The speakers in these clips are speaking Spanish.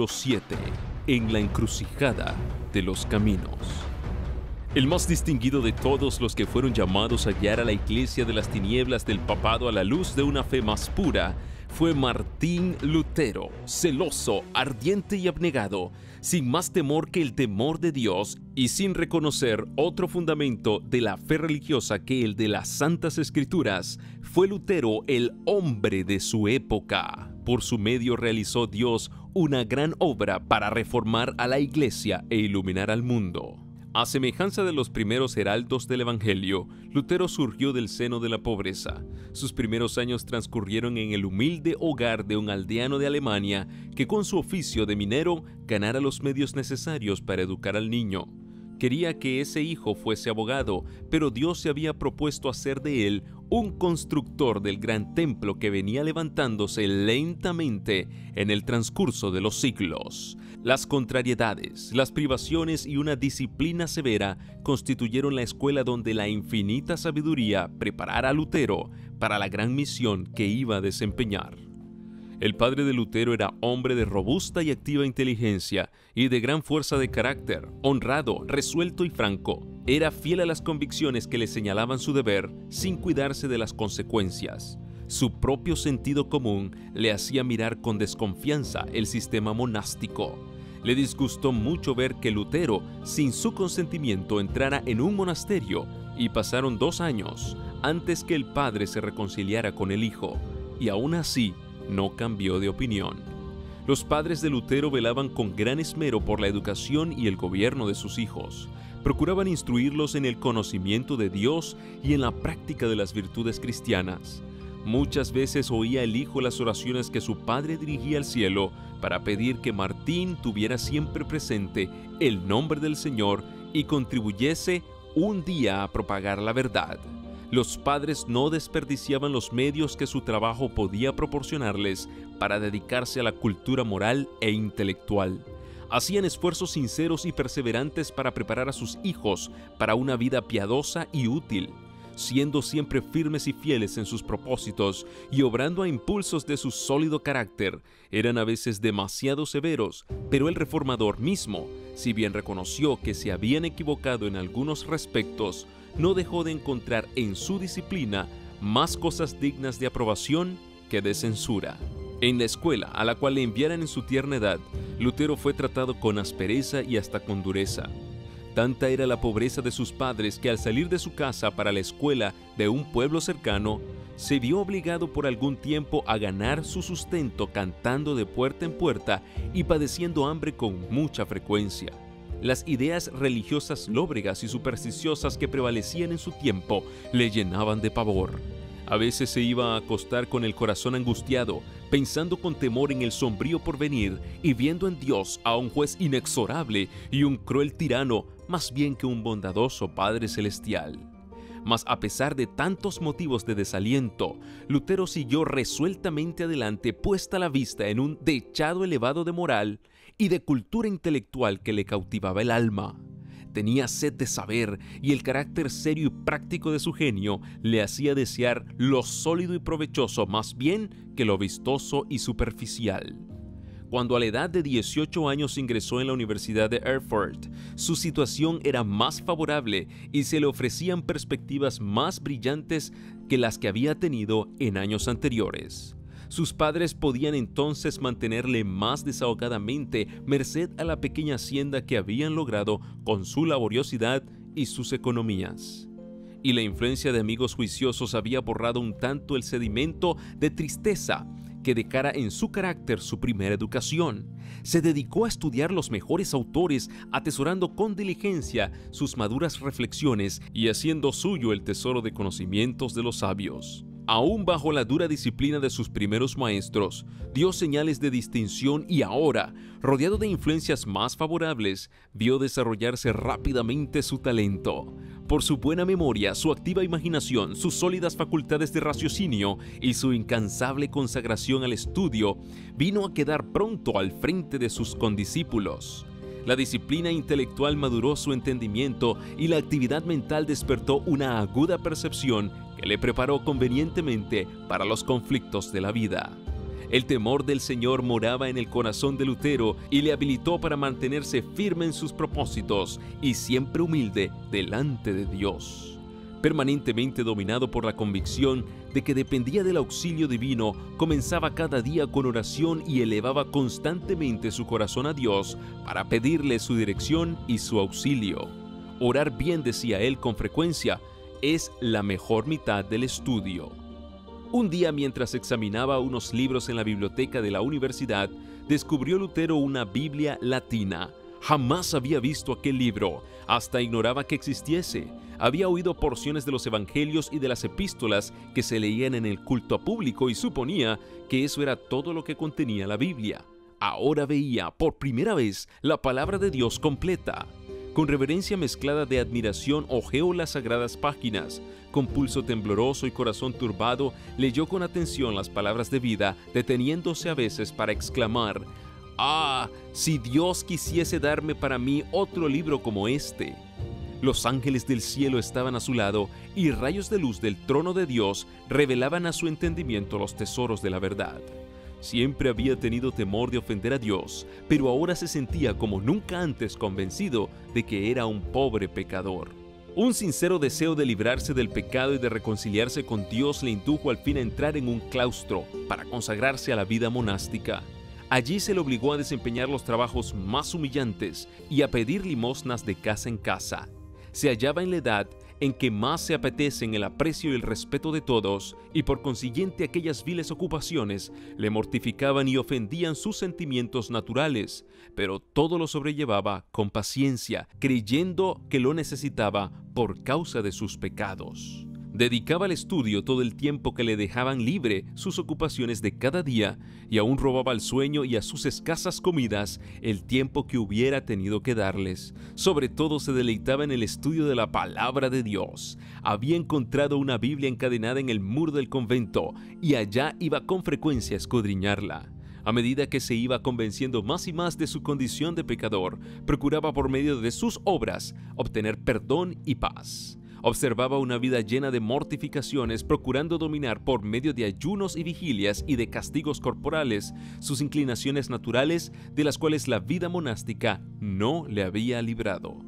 Capítulo 7. En la encrucijada de los caminos. El más distinguido de todos los que fueron llamados a guiar a la iglesia de las tinieblas del papado a la luz de una fe más pura fue Martín Lutero, celoso, ardiente y abnegado, sin más temor que el temor de Dios y sin reconocer otro fundamento de la fe religiosa que el de las Santas Escrituras. Fue Lutero el hombre de su época. Por su medio realizó Dios una gran obra para reformar a la iglesia e iluminar al mundo. A semejanza de los primeros heraldos del Evangelio, Lutero surgió del seno de la pobreza. Sus primeros años transcurrieron en el humilde hogar de un aldeano de Alemania que con su oficio de minero ganara los medios necesarios para educar al niño. Quería que ese hijo fuese abogado, pero Dios se había propuesto hacer de él un constructor del gran templo que venía levantándose lentamente en el transcurso de los siglos. Las contrariedades, las privaciones y una disciplina severa constituyeron la escuela donde la infinita sabiduría preparara a Lutero para la gran misión que iba a desempeñar. El padre de Lutero era hombre de robusta y activa inteligencia y de gran fuerza de carácter, honrado, resuelto y franco. Era fiel a las convicciones que le señalaban su deber, sin cuidarse de las consecuencias. Su propio sentido común le hacía mirar con desconfianza el sistema monástico. Le disgustó mucho ver que Lutero, sin su consentimiento, entrara en un monasterio, y pasaron 2 años antes que el padre se reconciliara con el hijo, y aún así no cambió de opinión. Los padres de Lutero velaban con gran esmero por la educación y el gobierno de sus hijos. Procuraban instruirlos en el conocimiento de Dios y en la práctica de las virtudes cristianas. Muchas veces oía el hijo las oraciones que su padre dirigía al cielo para pedir que Martín tuviera siempre presente el nombre del Señor y contribuyese un día a propagar la verdad. Los padres no desperdiciaban los medios que su trabajo podía proporcionarles para dedicarse a la cultura moral e intelectual. Hacían esfuerzos sinceros y perseverantes para preparar a sus hijos para una vida piadosa y útil, siendo siempre firmes y fieles en sus propósitos y obrando a impulsos de su sólido carácter. Eran a veces demasiado severos, pero el reformador mismo, si bien reconoció que se habían equivocado en algunos respectos, no dejó de encontrar en su disciplina más cosas dignas de aprobación que de censura. En la escuela a la cual le enviaran en su tierna edad, Lutero fue tratado con aspereza y hasta con dureza. Tanta era la pobreza de sus padres que al salir de su casa para la escuela de un pueblo cercano, se vio obligado por algún tiempo a ganar su sustento cantando de puerta en puerta y padeciendo hambre con mucha frecuencia. Las ideas religiosas lóbregas y supersticiosas que prevalecían en su tiempo le llenaban de pavor. A veces se iba a acostar con el corazón angustiado, pensando con temor en el sombrío porvenir y viendo en Dios a un juez inexorable y un cruel tirano, más bien que un bondadoso Padre Celestial. Mas a pesar de tantos motivos de desaliento, Lutero siguió resueltamente adelante, puesta la vista en un dechado elevado de moral y de cultura intelectual que le cautivaba el alma. Tenía sed de saber y el carácter serio y práctico de su genio le hacía desear lo sólido y provechoso más bien que lo vistoso y superficial. Cuando a la edad de 18 años ingresó en la Universidad de Erfurt, su situación era más favorable y se le ofrecían perspectivas más brillantes que las que había tenido en años anteriores. Sus padres podían entonces mantenerle más desahogadamente merced a la pequeña hacienda que habían logrado con su laboriosidad y sus economías. Y la influencia de amigos juiciosos había borrado un tanto el sedimento de tristeza que dejara en su carácter su primera educación. Se dedicó a estudiar los mejores autores, atesorando con diligencia sus maduras reflexiones y haciendo suyo el tesoro de conocimientos de los sabios. Aún bajo la dura disciplina de sus primeros maestros, dio señales de distinción y ahora, rodeado de influencias más favorables, vio desarrollarse rápidamente su talento. Por su buena memoria, su activa imaginación, sus sólidas facultades de raciocinio y su incansable consagración al estudio, vino a quedar pronto al frente de sus condiscípulos. La disciplina intelectual maduró su entendimiento y la actividad mental despertó una aguda percepción que le preparó convenientemente para los conflictos de la vida. El temor del Señor moraba en el corazón de Lutero y le habilitó para mantenerse firme en sus propósitos y siempre humilde delante de Dios. Permanentemente dominado por la convicción de que dependía del auxilio divino, comenzaba cada día con oración y elevaba constantemente su corazón a Dios para pedirle su dirección y su auxilio. Orar bien, decía él con frecuencia, es la mejor mitad del estudio. Un día, mientras examinaba unos libros en la biblioteca de la universidad, descubrió Lutero una Biblia latina. Jamás había visto aquel libro, hasta ignoraba que existiese. Había oído porciones de los evangelios y de las epístolas que se leían en el culto público y suponía que eso era todo lo que contenía la Biblia. Ahora veía por primera vez la palabra de Dios completa. Con reverencia mezclada de admiración hojeó las sagradas páginas. Con pulso tembloroso y corazón turbado, leyó con atención las palabras de vida, deteniéndose a veces para exclamar: «¡Ah, si Dios quisiese darme para mí otro libro como este!». Los ángeles del cielo estaban a su lado y rayos de luz del trono de Dios revelaban a su entendimiento los tesoros de la verdad. Siempre había tenido temor de ofender a Dios, pero ahora se sentía como nunca antes convencido de que era un pobre pecador. Un sincero deseo de librarse del pecado y de reconciliarse con Dios le indujo al fin a entrar en un claustro para consagrarse a la vida monástica. Allí se le obligó a desempeñar los trabajos más humillantes y a pedir limosnas de casa en casa. Se hallaba en la edad en que más se apetecen el aprecio y el respeto de todos, y por consiguiente aquellas viles ocupaciones le mortificaban y ofendían sus sentimientos naturales, pero todo lo sobrellevaba con paciencia, creyendo que lo necesitaba por causa de sus pecados. Dedicaba al estudio todo el tiempo que le dejaban libre sus ocupaciones de cada día y aún robaba al sueño y a sus escasas comidas el tiempo que hubiera tenido que darles. Sobre todo se deleitaba en el estudio de la palabra de Dios. Había encontrado una Biblia encadenada en el muro del convento y allá iba con frecuencia a escudriñarla. A medida que se iba convenciendo más y más de su condición de pecador, procuraba por medio de sus obras obtener perdón y paz. Observaba una vida llena de mortificaciones, procurando dominar por medio de ayunos y vigilias y de castigos corporales sus inclinaciones naturales, de las cuales la vida monástica no le había librado.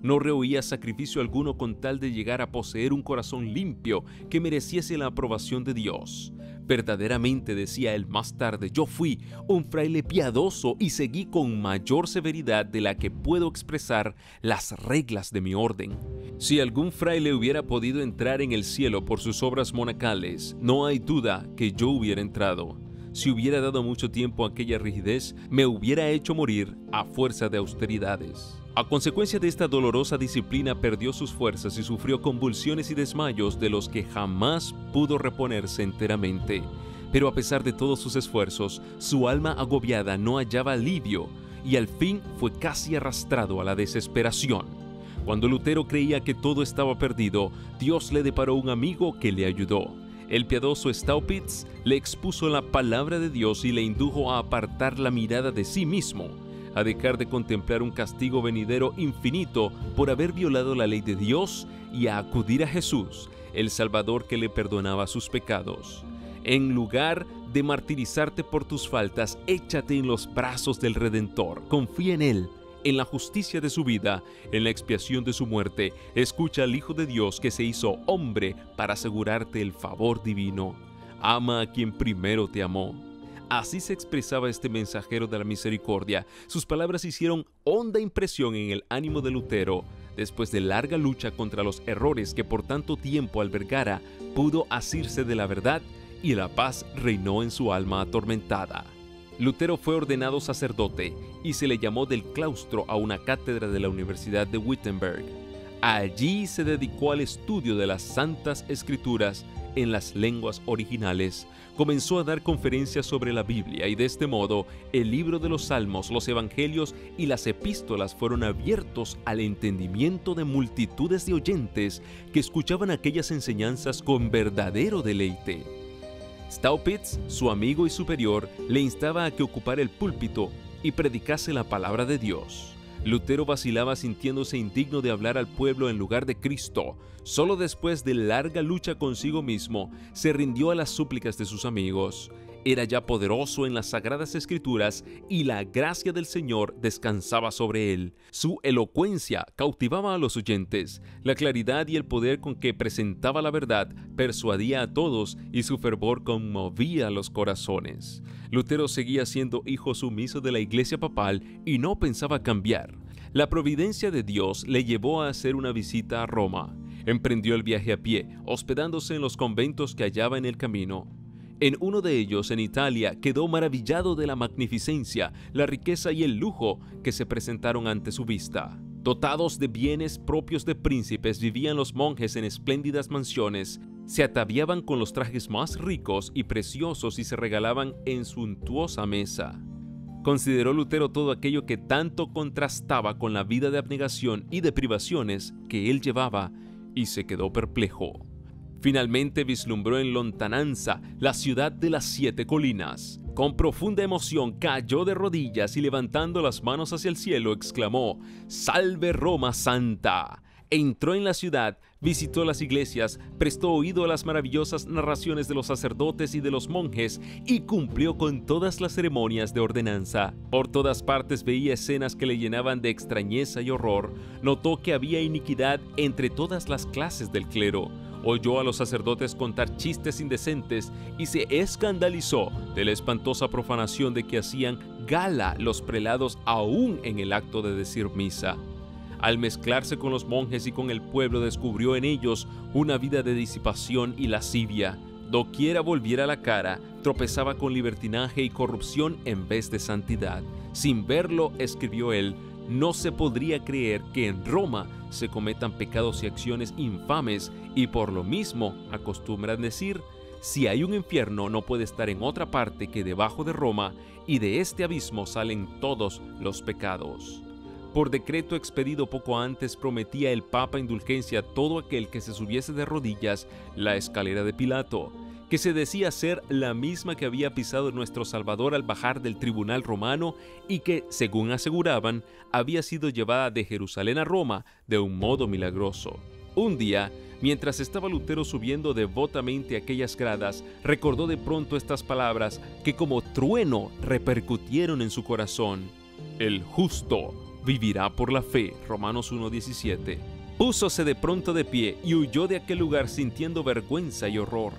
No rehuía sacrificio alguno con tal de llegar a poseer un corazón limpio que mereciese la aprobación de Dios. Verdaderamente, decía él más tarde, yo fui un fraile piadoso y seguí con mayor severidad de la que puedo expresar las reglas de mi orden. Si algún fraile hubiera podido entrar en el cielo por sus obras monacales, no hay duda que yo hubiera entrado. Si hubiera dado mucho tiempo a aquella rigidez, me hubiera hecho morir a fuerza de austeridades. A consecuencia de esta dolorosa disciplina perdió sus fuerzas y sufrió convulsiones y desmayos de los que jamás pudo reponerse enteramente. Pero a pesar de todos sus esfuerzos, su alma agobiada no hallaba alivio y al fin fue casi arrastrado a la desesperación. Cuando Lutero creía que todo estaba perdido, Dios le deparó un amigo que le ayudó. El piadoso Staupitz le expuso la palabra de Dios y le indujo a apartar la mirada de sí mismo, a dejar de contemplar un castigo venidero infinito por haber violado la ley de Dios y a acudir a Jesús, el Salvador que le perdonaba sus pecados. En lugar de martirizarte por tus faltas, échate en los brazos del Redentor, confía en Él, en la justicia de su vida, en la expiación de su muerte. Escucha al Hijo de Dios que se hizo hombre para asegurarte el favor divino. Ama a quien primero te amó. Así se expresaba este mensajero de la misericordia. Sus palabras hicieron honda impresión en el ánimo de Lutero. Después de larga lucha contra los errores que por tanto tiempo albergara, pudo asirse de la verdad y la paz reinó en su alma atormentada. Lutero fue ordenado sacerdote y se le llamó del claustro a una cátedra de la Universidad de Wittenberg. Allí se dedicó al estudio de las Santas Escrituras en las lenguas originales. Comenzó a dar conferencias sobre la Biblia y de este modo el libro de los Salmos, los Evangelios y las epístolas fueron abiertos al entendimiento de multitudes de oyentes que escuchaban aquellas enseñanzas con verdadero deleite. Staupitz, su amigo y superior, le instaba a que ocupara el púlpito y predicase la palabra de Dios. Lutero vacilaba sintiéndose indigno de hablar al pueblo en lugar de Cristo. Solo después de larga lucha consigo mismo, se rindió a las súplicas de sus amigos. era ya poderoso en las Sagradas Escrituras y la gracia del Señor descansaba sobre él. Su elocuencia cautivaba a los oyentes, la claridad y el poder con que presentaba la verdad persuadía a todos y su fervor conmovía los corazones. Lutero seguía siendo hijo sumiso de la Iglesia papal y no pensaba cambiar. La providencia de Dios le llevó a hacer una visita a Roma. Emprendió el viaje a pie, hospedándose en los conventos que hallaba en el camino. En uno de ellos, en Italia, quedó maravillado de la magnificencia, la riqueza y el lujo que se presentaron ante su vista. Dotados de bienes propios de príncipes, vivían los monjes en espléndidas mansiones, se ataviaban con los trajes más ricos y preciosos y se regalaban en suntuosa mesa. Consideró Lutero todo aquello que tanto contrastaba con la vida de abnegación y de privaciones que él llevaba y se quedó perplejo. Finalmente vislumbró en lontananza la ciudad de las 7 colinas. Con profunda emoción cayó de rodillas y levantando las manos hacia el cielo exclamó: «¡Salve Roma Santa!». Entró en la ciudad, visitó las iglesias, prestó oído a las maravillosas narraciones de los sacerdotes y de los monjes y cumplió con todas las ceremonias de ordenanza. Por todas partes veía escenas que le llenaban de extrañeza y horror. Notó que había iniquidad entre todas las clases del clero. Oyó a los sacerdotes contar chistes indecentes y se escandalizó de la espantosa profanación de que hacían gala los prelados aún en el acto de decir misa. Al mezclarse con los monjes y con el pueblo, descubrió en ellos una vida de disipación y lascivia. Doquiera volviera la cara, tropezaba con libertinaje y corrupción en vez de santidad. Sin verlo, escribió él, no se podría creer que en Roma se cometan pecados y acciones infames, y por lo mismo acostumbran decir: si hay un infierno, no puede estar en otra parte que debajo de Roma, y de este abismo salen todos los pecados. Por decreto expedido poco antes, prometía el Papa indulgencia a todo aquel que se subiese de rodillas la escalera de Pilato, que se decía ser la misma que había pisado nuestro Salvador al bajar del tribunal romano y que, según aseguraban, había sido llevada de Jerusalén a Roma de un modo milagroso. Un día, mientras estaba Lutero subiendo devotamente aquellas gradas, recordó de pronto estas palabras que como trueno repercutieron en su corazón: «El justo vivirá por la fe», Romanos 1:17. Púsose de pronto de pie y huyó de aquel lugar sintiendo vergüenza y horror.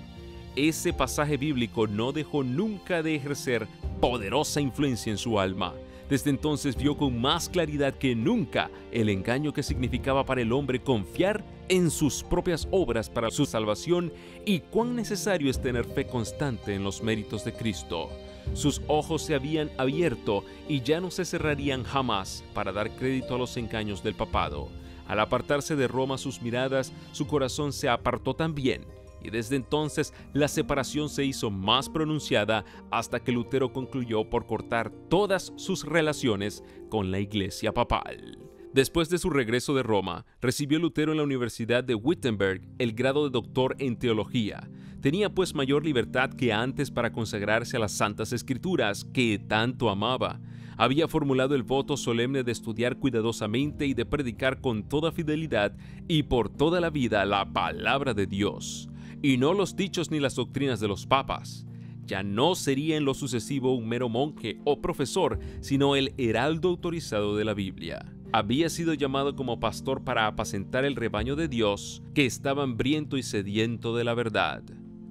Ese pasaje bíblico no dejó nunca de ejercer poderosa influencia en su alma. Desde entonces vio con más claridad que nunca el engaño que significaba para el hombre confiar en sus propias obras para su salvación y cuán necesario es tener fe constante en los méritos de Cristo. Sus ojos se habían abierto y ya no se cerrarían jamás para dar crédito a los engaños del papado. Al apartarse de Roma sus miradas, su corazón se apartó también, y desde entonces la separación se hizo más pronunciada hasta que Lutero concluyó por cortar todas sus relaciones con la Iglesia papal. Después de su regreso de Roma, recibió Lutero en la Universidad de Wittenberg el grado de doctor en teología. Tenía pues mayor libertad que antes para consagrarse a las Santas Escrituras, que tanto amaba. Había formulado el voto solemne de estudiar cuidadosamente y de predicar con toda fidelidad y por toda la vida la palabra de Dios, y no los dichos ni las doctrinas de los papas. Ya no sería en lo sucesivo un mero monje o profesor, sino el heraldo autorizado de la Biblia. Había sido llamado como pastor para apacentar el rebaño de Dios, que estaba hambriento y sediento de la verdad.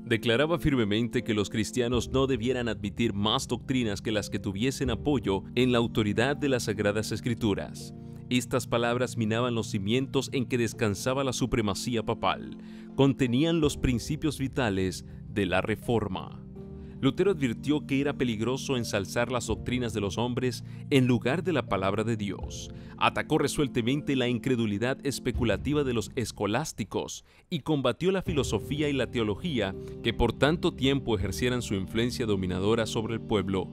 Declaraba firmemente que los cristianos no debieran admitir más doctrinas que las que tuviesen apoyo en la autoridad de las Sagradas Escrituras. Estas palabras minaban los cimientos en que descansaba la supremacía papal. Contenían los principios vitales de la Reforma. Lutero advirtió que era peligroso ensalzar las doctrinas de los hombres en lugar de la palabra de Dios. Atacó resueltamente la incredulidad especulativa de los escolásticos y combatió la filosofía y la teología que por tanto tiempo ejercieran su influencia dominadora sobre el pueblo.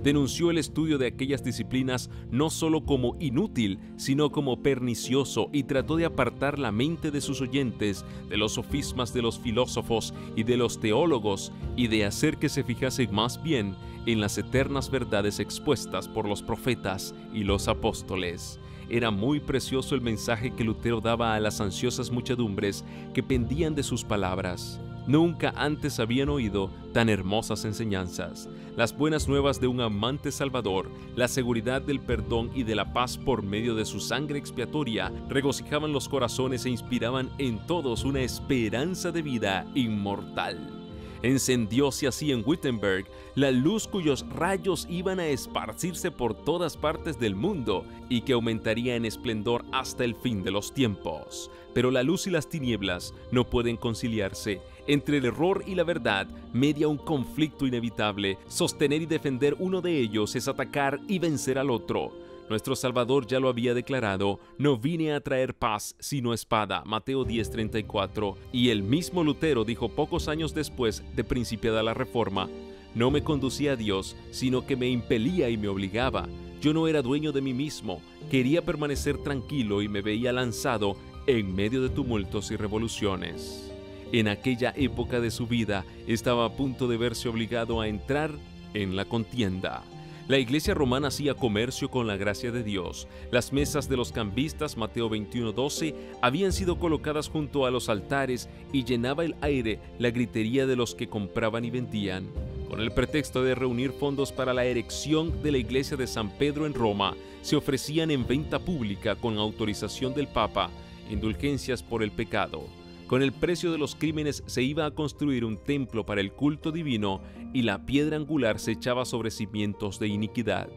Denunció el estudio de aquellas disciplinas no solo como inútil, sino como pernicioso, y trató de apartar la mente de sus oyentes de los sofismas de los filósofos y de los teólogos, y de hacer que se fijasen más bien en las eternas verdades expuestas por los profetas y los apóstoles. Era muy precioso el mensaje que Lutero daba a las ansiosas muchedumbres que pendían de sus palabras. Nunca antes habían oído tan hermosas enseñanzas. Las buenas nuevas de un amante Salvador, la seguridad del perdón y de la paz por medio de su sangre expiatoria, regocijaban los corazones e inspiraban en todos una esperanza de vida inmortal. Encendióse así en Wittenberg la luz cuyos rayos iban a esparcirse por todas partes del mundo y que aumentaría en esplendor hasta el fin de los tiempos. Pero la luz y las tinieblas no pueden conciliarse. Entre el error y la verdad media un conflicto inevitable. Sostener y defender uno de ellos es atacar y vencer al otro. Nuestro Salvador ya lo había declarado: no vine a traer paz sino espada, Mateo 10:34, y el mismo Lutero dijo pocos años después de principiada la Reforma: no me conducía a Dios, sino que me impelía y me obligaba. Yo no era dueño de mí mismo, quería permanecer tranquilo y me veía lanzado en medio de tumultos y revoluciones. En aquella época de su vida estaba a punto de verse obligado a entrar en la contienda. La iglesia romana hacía comercio con la gracia de Dios. Las mesas de los cambistas, Mateo 21:12, habían sido colocadas junto a los altares y llenaba el aire la gritería de los que compraban y vendían. Con el pretexto de reunir fondos para la erección de la iglesia de San Pedro en Roma, se ofrecían en venta pública con autorización del Papa indulgencias por el pecado. Con el precio de los crímenes se iba a construir un templo para el culto divino y la piedra angular se echaba sobre cimientos de iniquidad.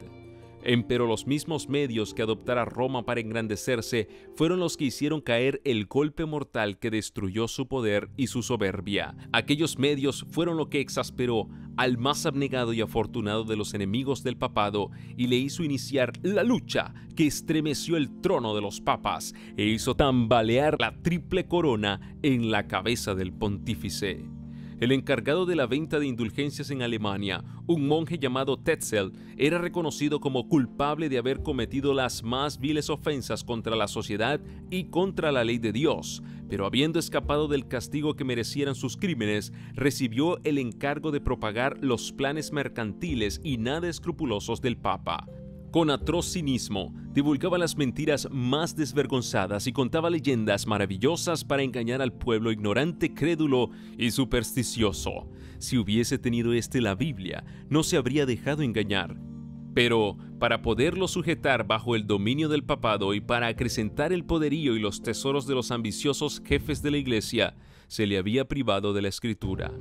Empero los mismos medios que adoptara Roma para engrandecerse fueron los que hicieron caer el golpe mortal que destruyó su poder y su soberbia. Aquellos medios fueron lo que exasperó al más abnegado y afortunado de los enemigos del papado y le hizo iniciar la lucha que estremeció el trono de los papas e hizo tambalear la triple corona en la cabeza del pontífice. El encargado de la venta de indulgencias en Alemania, un monje llamado Tetzel, era reconocido como culpable de haber cometido las más viles ofensas contra la sociedad y contra la ley de Dios, pero habiendo escapado del castigo que merecieran sus crímenes, recibió el encargo de propagar los planes mercantiles y nada escrupulosos del Papa. Con atroz cinismo, divulgaba las mentiras más desvergonzadas y contaba leyendas maravillosas para engañar al pueblo ignorante, crédulo y supersticioso. Si hubiese tenido la Biblia, no se habría dejado engañar. Pero, para poderlo sujetar bajo el dominio del papado y para acrecentar el poderío y los tesoros de los ambiciosos jefes de la iglesia, se le había privado de la Escritura.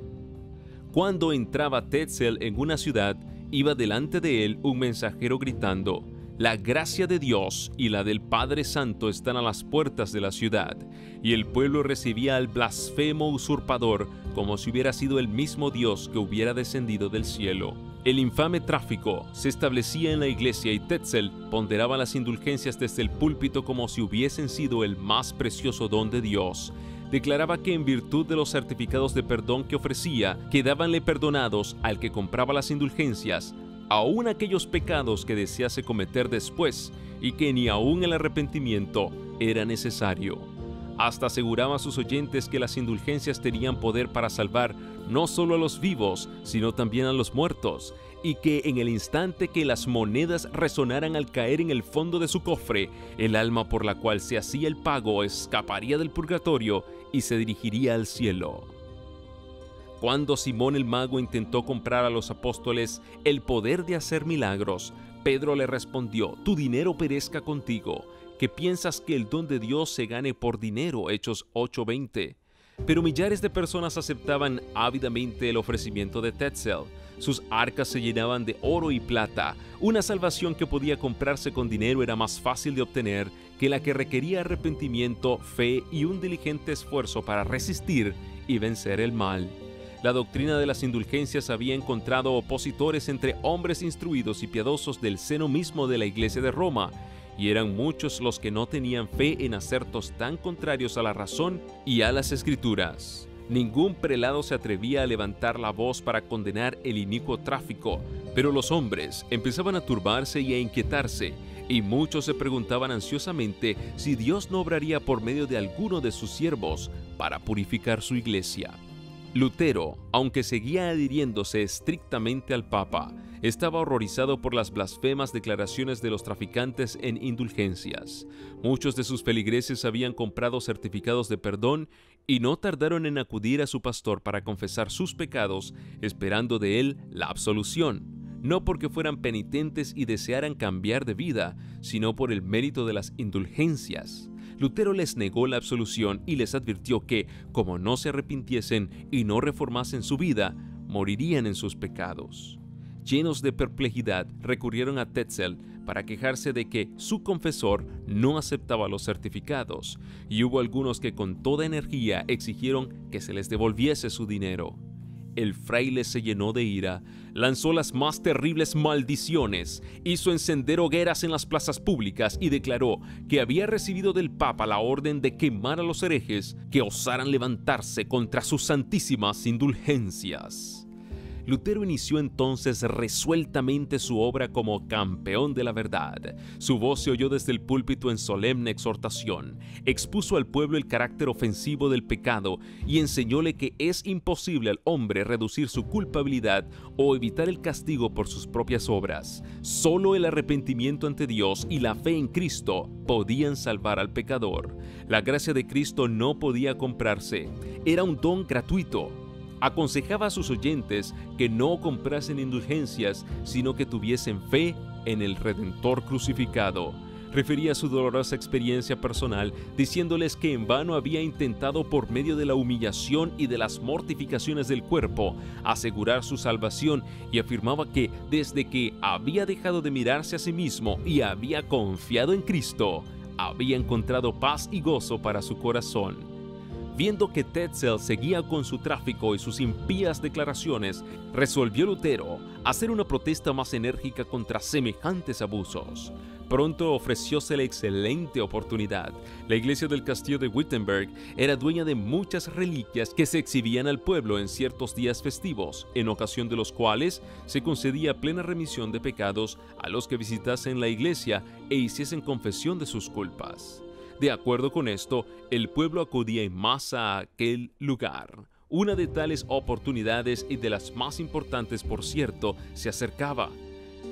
Cuando entraba Tetzel en una ciudad, iba delante de él un mensajero gritando: «La gracia de Dios y la del Padre Santo están a las puertas de la ciudad», y el pueblo recibía al blasfemo usurpador como si hubiera sido el mismo Dios que hubiera descendido del cielo. El infame tráfico se establecía en la iglesia y Tetzel ponderaba las indulgencias desde el púlpito como si hubiesen sido el más precioso don de Dios. Declaraba que en virtud de los certificados de perdón que ofrecía, quedábanle perdonados al que compraba las indulgencias, aún aquellos pecados que desease cometer después, y que ni aún el arrepentimiento era necesario. Hasta aseguraba a sus oyentes que las indulgencias tenían poder para salvar no solo a los vivos, sino también a los muertos, y que en el instante que las monedas resonaran al caer en el fondo de su cofre, el alma por la cual se hacía el pago escaparía del purgatorio y se dirigiría al cielo. Cuando Simón el mago intentó comprar a los apóstoles el poder de hacer milagros, Pedro le respondió: «Tu dinero perezca contigo, que piensas que el don de Dios se gane por dinero», Hechos 8:20. Pero millares de personas aceptaban ávidamente el ofrecimiento de Tetzel. Sus arcas se llenaban de oro y plata. Una salvación que podía comprarse con dinero era más fácil de obtener que la que requería arrepentimiento, fe y un diligente esfuerzo para resistir y vencer el mal. La doctrina de las indulgencias había encontrado opositores entre hombres instruidos y piadosos del seno mismo de la Iglesia de Roma, y eran muchos los que no tenían fe en acertos tan contrarios a la razón y a las Escrituras. Ningún prelado se atrevía a levantar la voz para condenar el inicuo tráfico, pero los hombres empezaban a turbarse y a inquietarse, y muchos se preguntaban ansiosamente si Dios no obraría por medio de alguno de sus siervos para purificar su iglesia. Lutero, aunque seguía adhiriéndose estrictamente al Papa, estaba horrorizado por las blasfemas declaraciones de los traficantes en indulgencias. Muchos de sus feligreses habían comprado certificados de perdón y no tardaron en acudir a su pastor para confesar sus pecados, esperando de él la absolución, no porque fueran penitentes y desearan cambiar de vida, sino por el mérito de las indulgencias. Lutero les negó la absolución y les advirtió que, como no se arrepintiesen y no reformasen su vida, morirían en sus pecados. Llenos de perplejidad, recurrieron a Tetzel para quejarse de que su confesor no aceptaba los certificados, y hubo algunos que con toda energía exigieron que se les devolviese su dinero. El fraile se llenó de ira, lanzó las más terribles maldiciones, hizo encender hogueras en las plazas públicas y declaró que había recibido del Papa la orden de quemar a los herejes que osaran levantarse contra sus santísimas indulgencias. Lutero inició entonces resueltamente su obra como campeón de la verdad. Su voz se oyó desde el púlpito en solemne exhortación. Expuso al pueblo el carácter ofensivo del pecado y enseñóle que es imposible al hombre reducir su culpabilidad o evitar el castigo por sus propias obras. Solo el arrepentimiento ante Dios y la fe en Cristo podían salvar al pecador. La gracia de Cristo no podía comprarse. Era un don gratuito. Aconsejaba a sus oyentes que no comprasen indulgencias, sino que tuviesen fe en el Redentor crucificado. Refería su dolorosa experiencia personal, diciéndoles que en vano había intentado por medio de la humillación y de las mortificaciones del cuerpo asegurar su salvación, y afirmaba que desde que había dejado de mirarse a sí mismo y había confiado en Cristo, había encontrado paz y gozo para su corazón. Viendo que Tetzel seguía con su tráfico y sus impías declaraciones, resolvió Lutero hacer una protesta más enérgica contra semejantes abusos. Pronto ofrecióse la excelente oportunidad. La iglesia del castillo de Wittenberg era dueña de muchas reliquias que se exhibían al pueblo en ciertos días festivos, en ocasión de los cuales se concedía plena remisión de pecados a los que visitasen la iglesia e hiciesen confesión de sus culpas. De acuerdo con esto, el pueblo acudía en masa a aquel lugar. Una de tales oportunidades, y de las más importantes por cierto, se acercaba: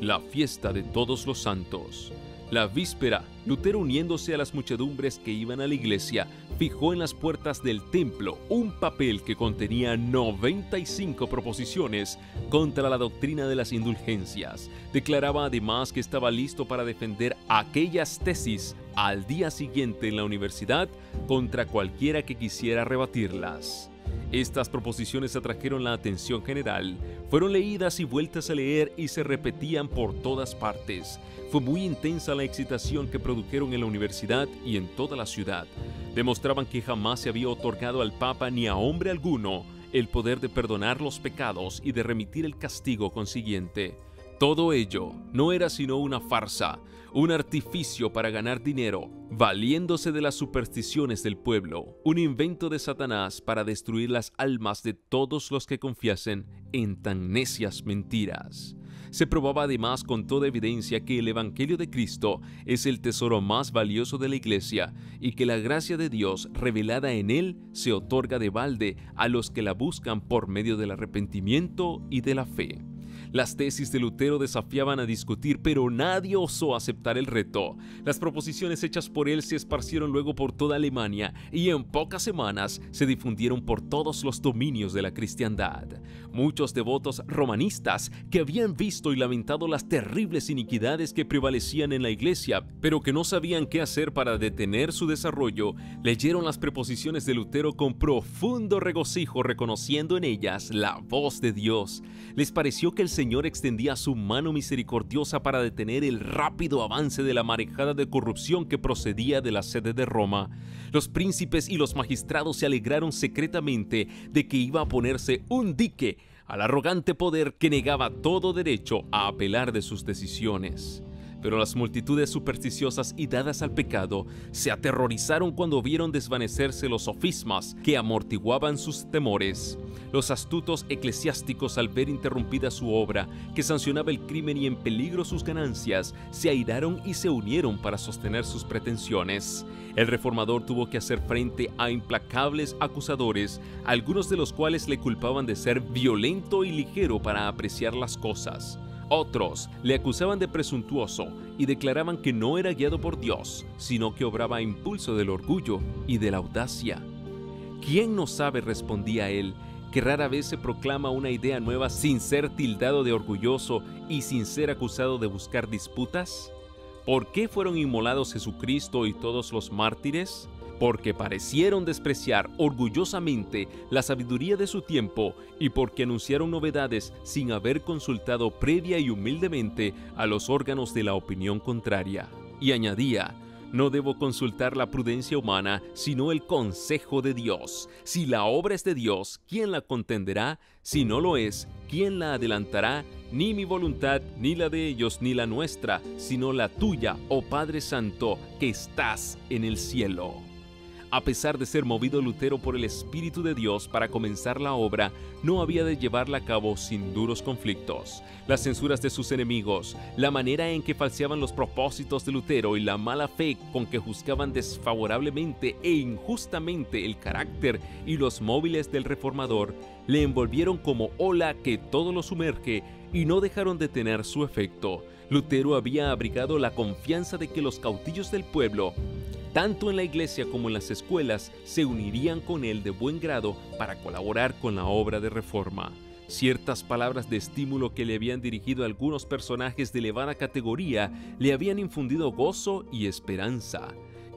la fiesta de Todos los Santos. La víspera, Lutero, uniéndose a las muchedumbres que iban a la iglesia, fijó en las puertas del templo un papel que contenía 95 proposiciones contra la doctrina de las indulgencias. Declaraba además que estaba listo para defender aquellas tesis al día siguiente en la universidad contra cualquiera que quisiera rebatirlas. Estas proposiciones atrajeron la atención general, fueron leídas y vueltas a leer y se repetían por todas partes. Fue muy intensa la excitación que produjeron en la universidad y en toda la ciudad. Demostraban que jamás se había otorgado al Papa ni a hombre alguno el poder de perdonar los pecados y de remitir el castigo consiguiente. Todo ello no era sino una farsa, un artificio para ganar dinero, valiéndose de las supersticiones del pueblo, un invento de Satanás para destruir las almas de todos los que confiasen en tan necias mentiras. Se probaba además con toda evidencia que el Evangelio de Cristo es el tesoro más valioso de la Iglesia y que la gracia de Dios revelada en él se otorga de balde a los que la buscan por medio del arrepentimiento y de la fe. Las tesis de Lutero desafiaban a discutir, pero nadie osó aceptar el reto. Las proposiciones hechas por él se esparcieron luego por toda Alemania y en pocas semanas se difundieron por todos los dominios de la cristiandad. Muchos devotos romanistas que habían visto y lamentado las terribles iniquidades que prevalecían en la iglesia, pero que no sabían qué hacer para detener su desarrollo, leyeron las preposiciones de Lutero con profundo regocijo, reconociendo en ellas la voz de Dios. Les pareció que el Señor extendía su mano misericordiosa para detener el rápido avance de la marejada de corrupción que procedía de la sede de Roma. Los príncipes y los magistrados se alegraron secretamente de que iba a ponerse un dique al arrogante poder que negaba todo derecho a apelar de sus decisiones. Pero las multitudes supersticiosas y dadas al pecado se aterrorizaron cuando vieron desvanecerse los sofismas que amortiguaban sus temores. Los astutos eclesiásticos, al ver interrumpida su obra, que sancionaba el crimen y en peligro sus ganancias, se airaron y se unieron para sostener sus pretensiones. El reformador tuvo que hacer frente a implacables acusadores, algunos de los cuales le culpaban de ser violento y ligero para apreciar las cosas. Otros le acusaban de presuntuoso y declaraban que no era guiado por Dios, sino que obraba a impulso del orgullo y de la audacia. ¿Quién no sabe?, respondía él, que rara vez se proclama una idea nueva sin ser tildado de orgulloso y sin ser acusado de buscar disputas. ¿Por qué fueron inmolados Jesucristo y todos los mártires? Porque parecieron despreciar orgullosamente la sabiduría de su tiempo y porque anunciaron novedades sin haber consultado previa y humildemente a los órganos de la opinión contraria. Y añadía: no debo consultar la prudencia humana, sino el consejo de Dios. Si la obra es de Dios, ¿quién la contenderá? Si no lo es, ¿quién la adelantará? Ni mi voluntad, ni la de ellos, ni la nuestra, sino la tuya, oh Padre Santo, que estás en el cielo. A pesar de ser movido Lutero por el Espíritu de Dios para comenzar la obra, no había de llevarla a cabo sin duros conflictos. Las censuras de sus enemigos, la manera en que falseaban los propósitos de Lutero y la mala fe con que juzgaban desfavorablemente e injustamente el carácter y los móviles del reformador, le envolvieron como ola que todo lo sumerge y no dejaron de tener su efecto. Lutero había abrigado la confianza de que los caudillos del pueblo, tanto en la iglesia como en las escuelas, se unirían con él de buen grado para colaborar con la obra de reforma. Ciertas palabras de estímulo que le habían dirigido algunos personajes de elevada categoría le habían infundido gozo y esperanza.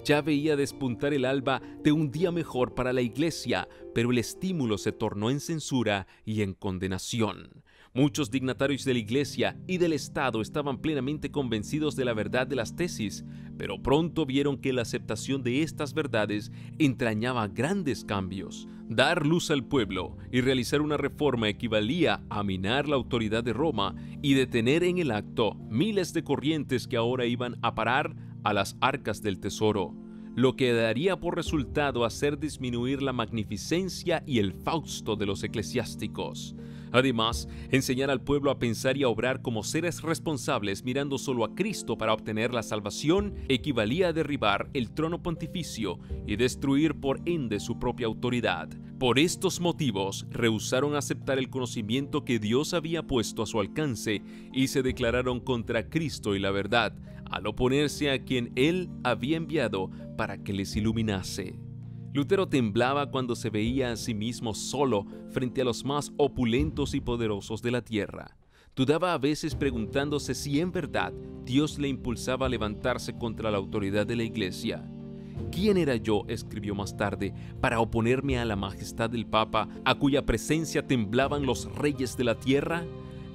Ya veía despuntar el alba de un día mejor para la iglesia, pero el estímulo se tornó en censura y en condenación. Muchos dignatarios de la iglesia y del Estado estaban plenamente convencidos de la verdad de las tesis, pero pronto vieron que la aceptación de estas verdades entrañaba grandes cambios. Dar luz al pueblo y realizar una reforma equivalía a minar la autoridad de Roma y detener en el acto miles de corrientes que ahora iban a parar a las arcas del tesoro, lo que daría por resultado hacer disminuir la magnificencia y el fausto de los eclesiásticos. Además, enseñar al pueblo a pensar y a obrar como seres responsables mirando solo a Cristo para obtener la salvación equivalía a derribar el trono pontificio y destruir por ende su propia autoridad. Por estos motivos, rehusaron aceptar el conocimiento que Dios había puesto a su alcance y se declararon contra Cristo y la verdad, al oponerse a quien Él había enviado para que les iluminase. Lutero temblaba cuando se veía a sí mismo solo frente a los más opulentos y poderosos de la tierra. Dudaba a veces preguntándose si en verdad Dios le impulsaba a levantarse contra la autoridad de la iglesia. ¿Quién era yo?, escribió más tarde, para oponerme a la majestad del Papa, a cuya presencia temblaban los reyes de la tierra.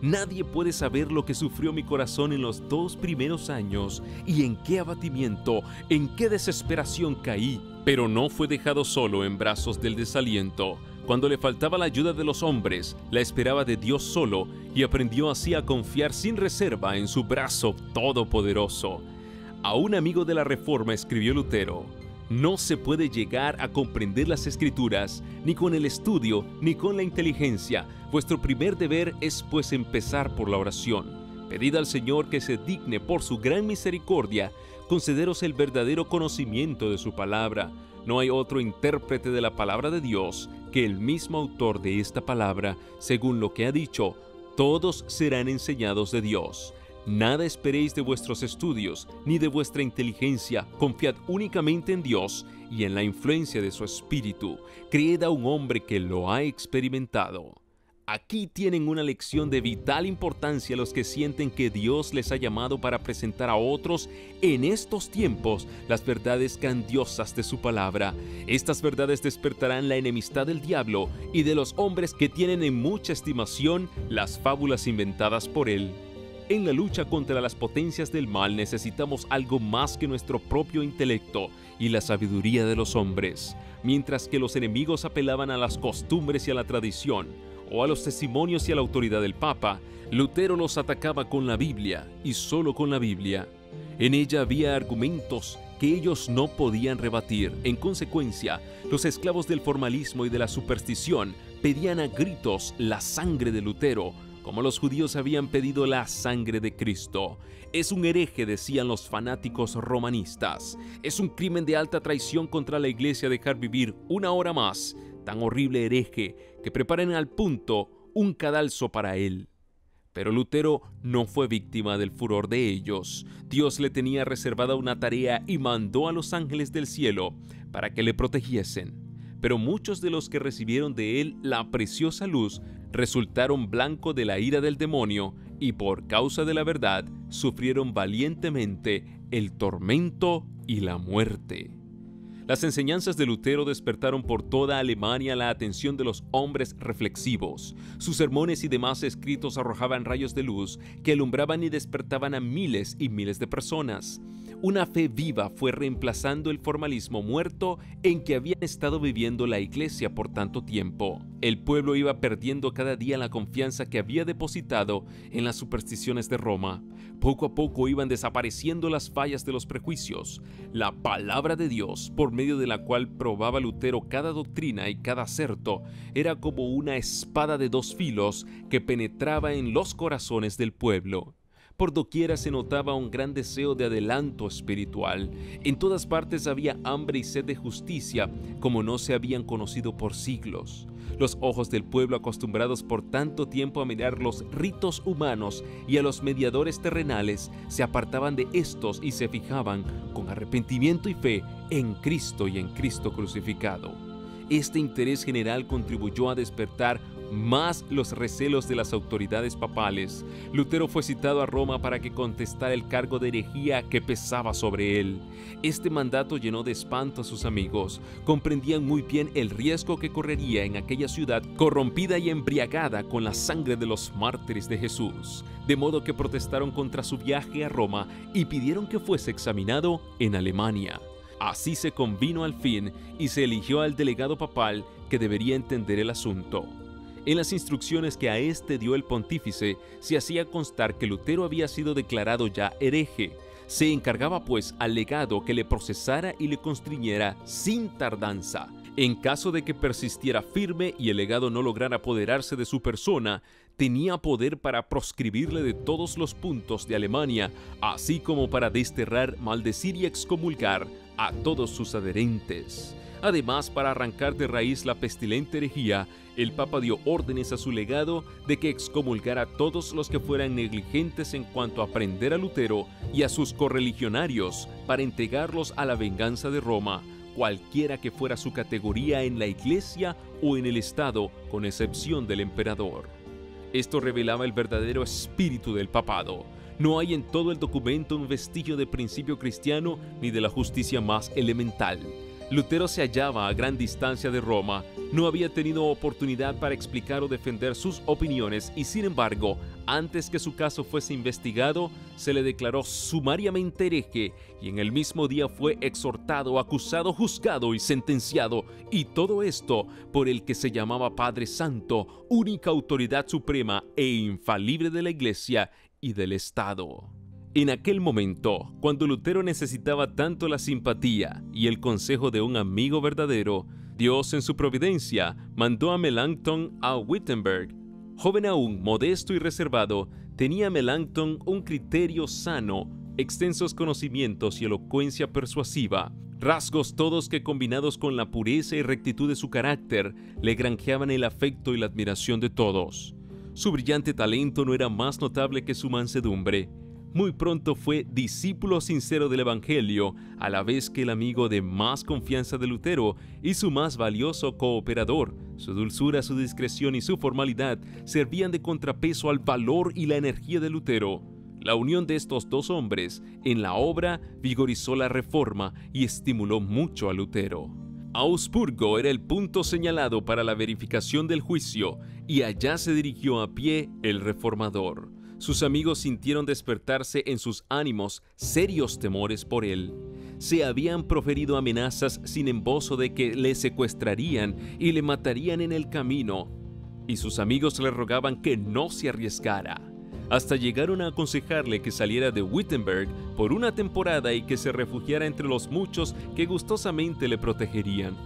Nadie puede saber lo que sufrió mi corazón en los 2 primeros años y en qué abatimiento, en qué desesperación caí. Pero no fue dejado solo en brazos del desaliento. Cuando le faltaba la ayuda de los hombres, la esperaba de Dios solo y aprendió así a confiar sin reserva en su brazo todopoderoso. A un amigo de la Reforma escribió Lutero: no se puede llegar a comprender las Escrituras ni con el estudio ni con la inteligencia. Vuestro primer deber es pues empezar por la oración. Pedid al Señor que se digne por su gran misericordia concederos el verdadero conocimiento de su palabra. No hay otro intérprete de la palabra de Dios que el mismo autor de esta palabra, según lo que ha dicho: todos serán enseñados de Dios. Nada esperéis de vuestros estudios, ni de vuestra inteligencia. Confiad únicamente en Dios y en la influencia de su Espíritu. Creed a un hombre que lo ha experimentado. Aquí tienen una lección de vital importancia los que sienten que Dios les ha llamado para presentar a otros en estos tiempos las verdades grandiosas de su palabra. Estas verdades despertarán la enemistad del diablo y de los hombres que tienen en mucha estimación las fábulas inventadas por él. En la lucha contra las potencias del mal necesitamos algo más que nuestro propio intelecto y la sabiduría de los hombres. Mientras que los enemigos apelaban a las costumbres y a la tradición, o a los testimonios y a la autoridad del Papa, Lutero los atacaba con la Biblia y solo con la Biblia. En ella había argumentos que ellos no podían rebatir. En consecuencia, los esclavos del formalismo y de la superstición pedían a gritos la sangre de Lutero, como los judíos habían pedido la sangre de Cristo. Es un hereje, decían los fanáticos romanistas. Es un crimen de alta traición contra la Iglesia dejar vivir una hora más tan horrible hereje que preparen al punto un cadalso para él. Pero Lutero no fue víctima del furor de ellos. Dios le tenía reservada una tarea y mandó a los ángeles del cielo para que le protegiesen. Pero muchos de los que recibieron de él la preciosa luz resultaron blanco de la ira del demonio y por causa de la verdad sufrieron valientemente el tormento y la muerte. Las enseñanzas de Lutero despertaron por toda Alemania la atención de los hombres reflexivos. Sus sermones y demás escritos arrojaban rayos de luz que alumbraban y despertaban a miles y miles de personas. Una fe viva fue reemplazando el formalismo muerto en que había estado viviendo la Iglesia por tanto tiempo. El pueblo iba perdiendo cada día la confianza que había depositado en las supersticiones de Roma. Poco a poco iban desapareciendo las fallas de los prejuicios. La palabra de Dios, por medio de la cual probaba Lutero cada doctrina y cada acerto, era como una espada de dos filos que penetraba en los corazones del pueblo. Por doquiera se notaba un gran deseo de adelanto espiritual. En todas partes había hambre y sed de justicia como no se habían conocido por siglos. Los ojos del pueblo, acostumbrados por tanto tiempo a mirar los ritos humanos y a los mediadores terrenales, se apartaban de estos y se fijaban con arrepentimiento y fe en Cristo y en Cristo crucificado. Este interés general contribuyó a despertar más los recelos de las autoridades papales. Lutero fue citado a Roma para que contestara el cargo de herejía que pesaba sobre él. Este mandato llenó de espanto a sus amigos. Comprendían muy bien el riesgo que correría en aquella ciudad corrompida y embriagada con la sangre de los mártires de Jesús, de modo que protestaron contra su viaje a Roma y pidieron que fuese examinado en Alemania. Así se convino al fin y se eligió al delegado papal que debería entender el asunto. En las instrucciones que a este dio el pontífice, se hacía constar que Lutero había sido declarado ya hereje. Se encargaba pues al legado que le procesara y le constriñera sin tardanza. En caso de que persistiera firme y el legado no lograra apoderarse de su persona, tenía poder para proscribirle de todos los puntos de Alemania, así como para desterrar, maldecir y excomulgar a todos sus adherentes. Además, para arrancar de raíz la pestilente herejía, el Papa dio órdenes a su legado de que excomulgara a todos los que fueran negligentes en cuanto a prender a Lutero y a sus correligionarios para entregarlos a la venganza de Roma, cualquiera que fuera su categoría en la Iglesia o en el Estado, con excepción del emperador. Esto revelaba el verdadero espíritu del papado. No hay en todo el documento un vestigio de principio cristiano ni de la justicia más elemental. Lutero se hallaba a gran distancia de Roma, no había tenido oportunidad para explicar o defender sus opiniones y, sin embargo, antes que su caso fuese investigado, se le declaró sumariamente hereje y en el mismo día fue exhortado, acusado, juzgado y sentenciado, y todo esto por el que se llamaba Padre Santo, única autoridad suprema e infalible de la Iglesia y del Estado. En aquel momento, cuando Lutero necesitaba tanto la simpatía y el consejo de un amigo verdadero, Dios en su providencia mandó a Melanchthon a Wittenberg. Joven aún, modesto y reservado, tenía Melanchthon un criterio sano, extensos conocimientos y elocuencia persuasiva, rasgos todos que combinados con la pureza y rectitud de su carácter, le granjeaban el afecto y la admiración de todos. Su brillante talento no era más notable que su mansedumbre. Muy pronto fue discípulo sincero del Evangelio, a la vez que el amigo de más confianza de Lutero y su más valioso cooperador. Su dulzura, su discreción y su formalidad servían de contrapeso al valor y la energía de Lutero. La unión de estos dos hombres en la obra vigorizó la reforma y estimuló mucho a Lutero. Augsburgo era el punto señalado para la verificación del juicio y allá se dirigió a pie el reformador. Sus amigos sintieron despertarse en sus ánimos serios temores por él. Se habían proferido amenazas sin embozo de que le secuestrarían y le matarían en el camino, y sus amigos le rogaban que no se arriesgara. Hasta llegaron a aconsejarle que saliera de Wittenberg por una temporada y que se refugiara entre los muchos que gustosamente le protegerían.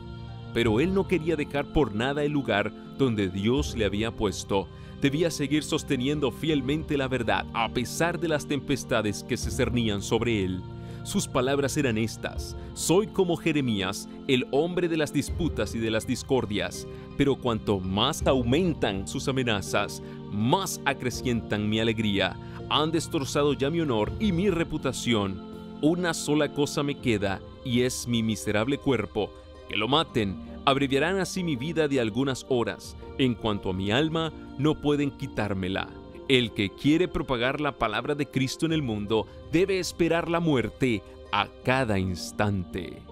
Pero él no quería dejar por nada el lugar donde Dios le había puesto. Debía seguir sosteniendo fielmente la verdad a pesar de las tempestades que se cernían sobre él. Sus palabras eran estas: soy como Jeremías, el hombre de las disputas y de las discordias, pero cuanto más aumentan sus amenazas, más acrecientan mi alegría. Han destrozado ya mi honor y mi reputación. Una sola cosa me queda, y es mi miserable cuerpo. Que lo maten. Abreviarán así mi vida de algunas horas. En cuanto a mi alma, no pueden quitármela. El que quiere propagar la palabra de Cristo en el mundo debe esperar la muerte a cada instante.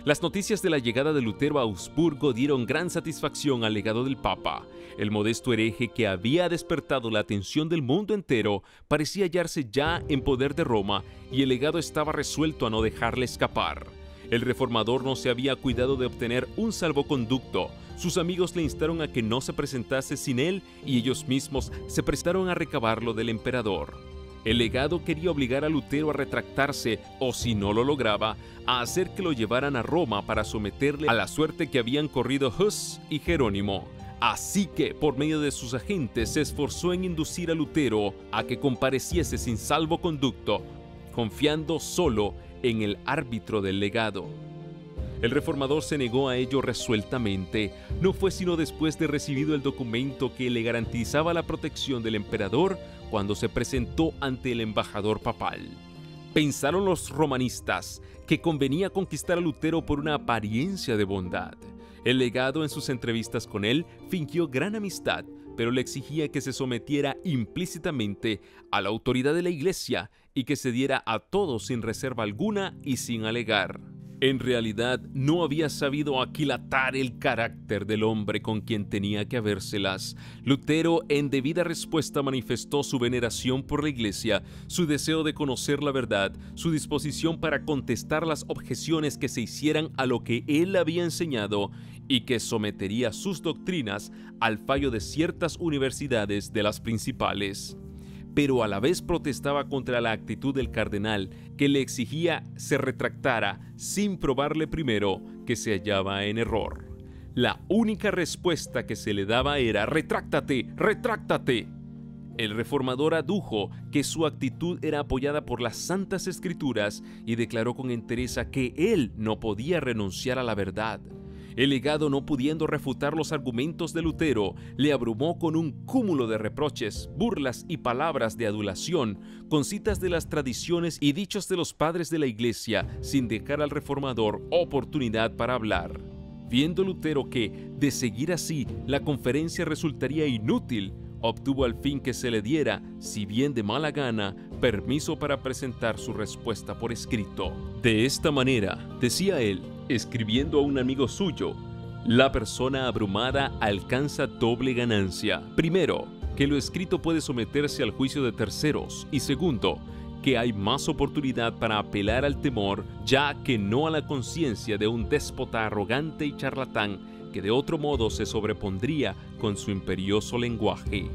Las noticias de la llegada de Lutero a Augsburgo dieron gran satisfacción al legado del Papa. El modesto hereje que había despertado la atención del mundo entero parecía hallarse ya en poder de Roma, y el legado estaba resuelto a no dejarle escapar. El reformador no se había cuidado de obtener un salvoconducto. Sus amigos le instaron a que no se presentase sin él, y ellos mismos se prestaron a recabarlo del emperador. El legado quería obligar a Lutero a retractarse, o si no lo lograba, a hacer que lo llevaran a Roma para someterle a la suerte que habían corrido Hus y Jerónimo. Así que, por medio de sus agentes, se esforzó en inducir a Lutero a que compareciese sin salvoconducto, confiando solo en el árbitro del legado. El reformador se negó a ello resueltamente. No fue sino después de recibido el documento que le garantizaba la protección del emperador cuando se presentó ante el embajador papal. Pensaron los romanistas que convenía conquistar a Lutero por una apariencia de bondad. El legado, en sus entrevistas con él, fingió gran amistad, pero le exigía que se sometiera implícitamente a la autoridad de la Iglesia y que se diera a todos sin reserva alguna y sin alegar. En realidad, no había sabido aquilatar el carácter del hombre con quien tenía que habérselas. Lutero, en debida respuesta, manifestó su veneración por la Iglesia, su deseo de conocer la verdad, su disposición para contestar las objeciones que se hicieran a lo que él había enseñado, y que sometería sus doctrinas al fallo de ciertas universidades de las principales. Pero a la vez protestaba contra la actitud del cardenal, que le exigía se retractara sin probarle primero que se hallaba en error. La única respuesta que se le daba era «retráctate, retráctate». El reformador adujo que su actitud era apoyada por las Santas Escrituras y declaró con entereza que él no podía renunciar a la verdad. El legado, no pudiendo refutar los argumentos de Lutero, le abrumó con un cúmulo de reproches, burlas y palabras de adulación, con citas de las tradiciones y dichos de los padres de la Iglesia, sin dejar al reformador oportunidad para hablar. Viendo Lutero que, de seguir así, la conferencia resultaría inútil, obtuvo al fin que se le diera, si bien de mala gana, permiso para presentar su respuesta por escrito. De esta manera, decía él, escribiendo a un amigo suyo, la persona abrumada alcanza doble ganancia. Primero, que lo escrito puede someterse al juicio de terceros, y segundo, que hay más oportunidad para apelar al temor, ya que no a la conciencia de un déspota arrogante y charlatán, que de otro modo se sobrepondría con su imperioso lenguaje.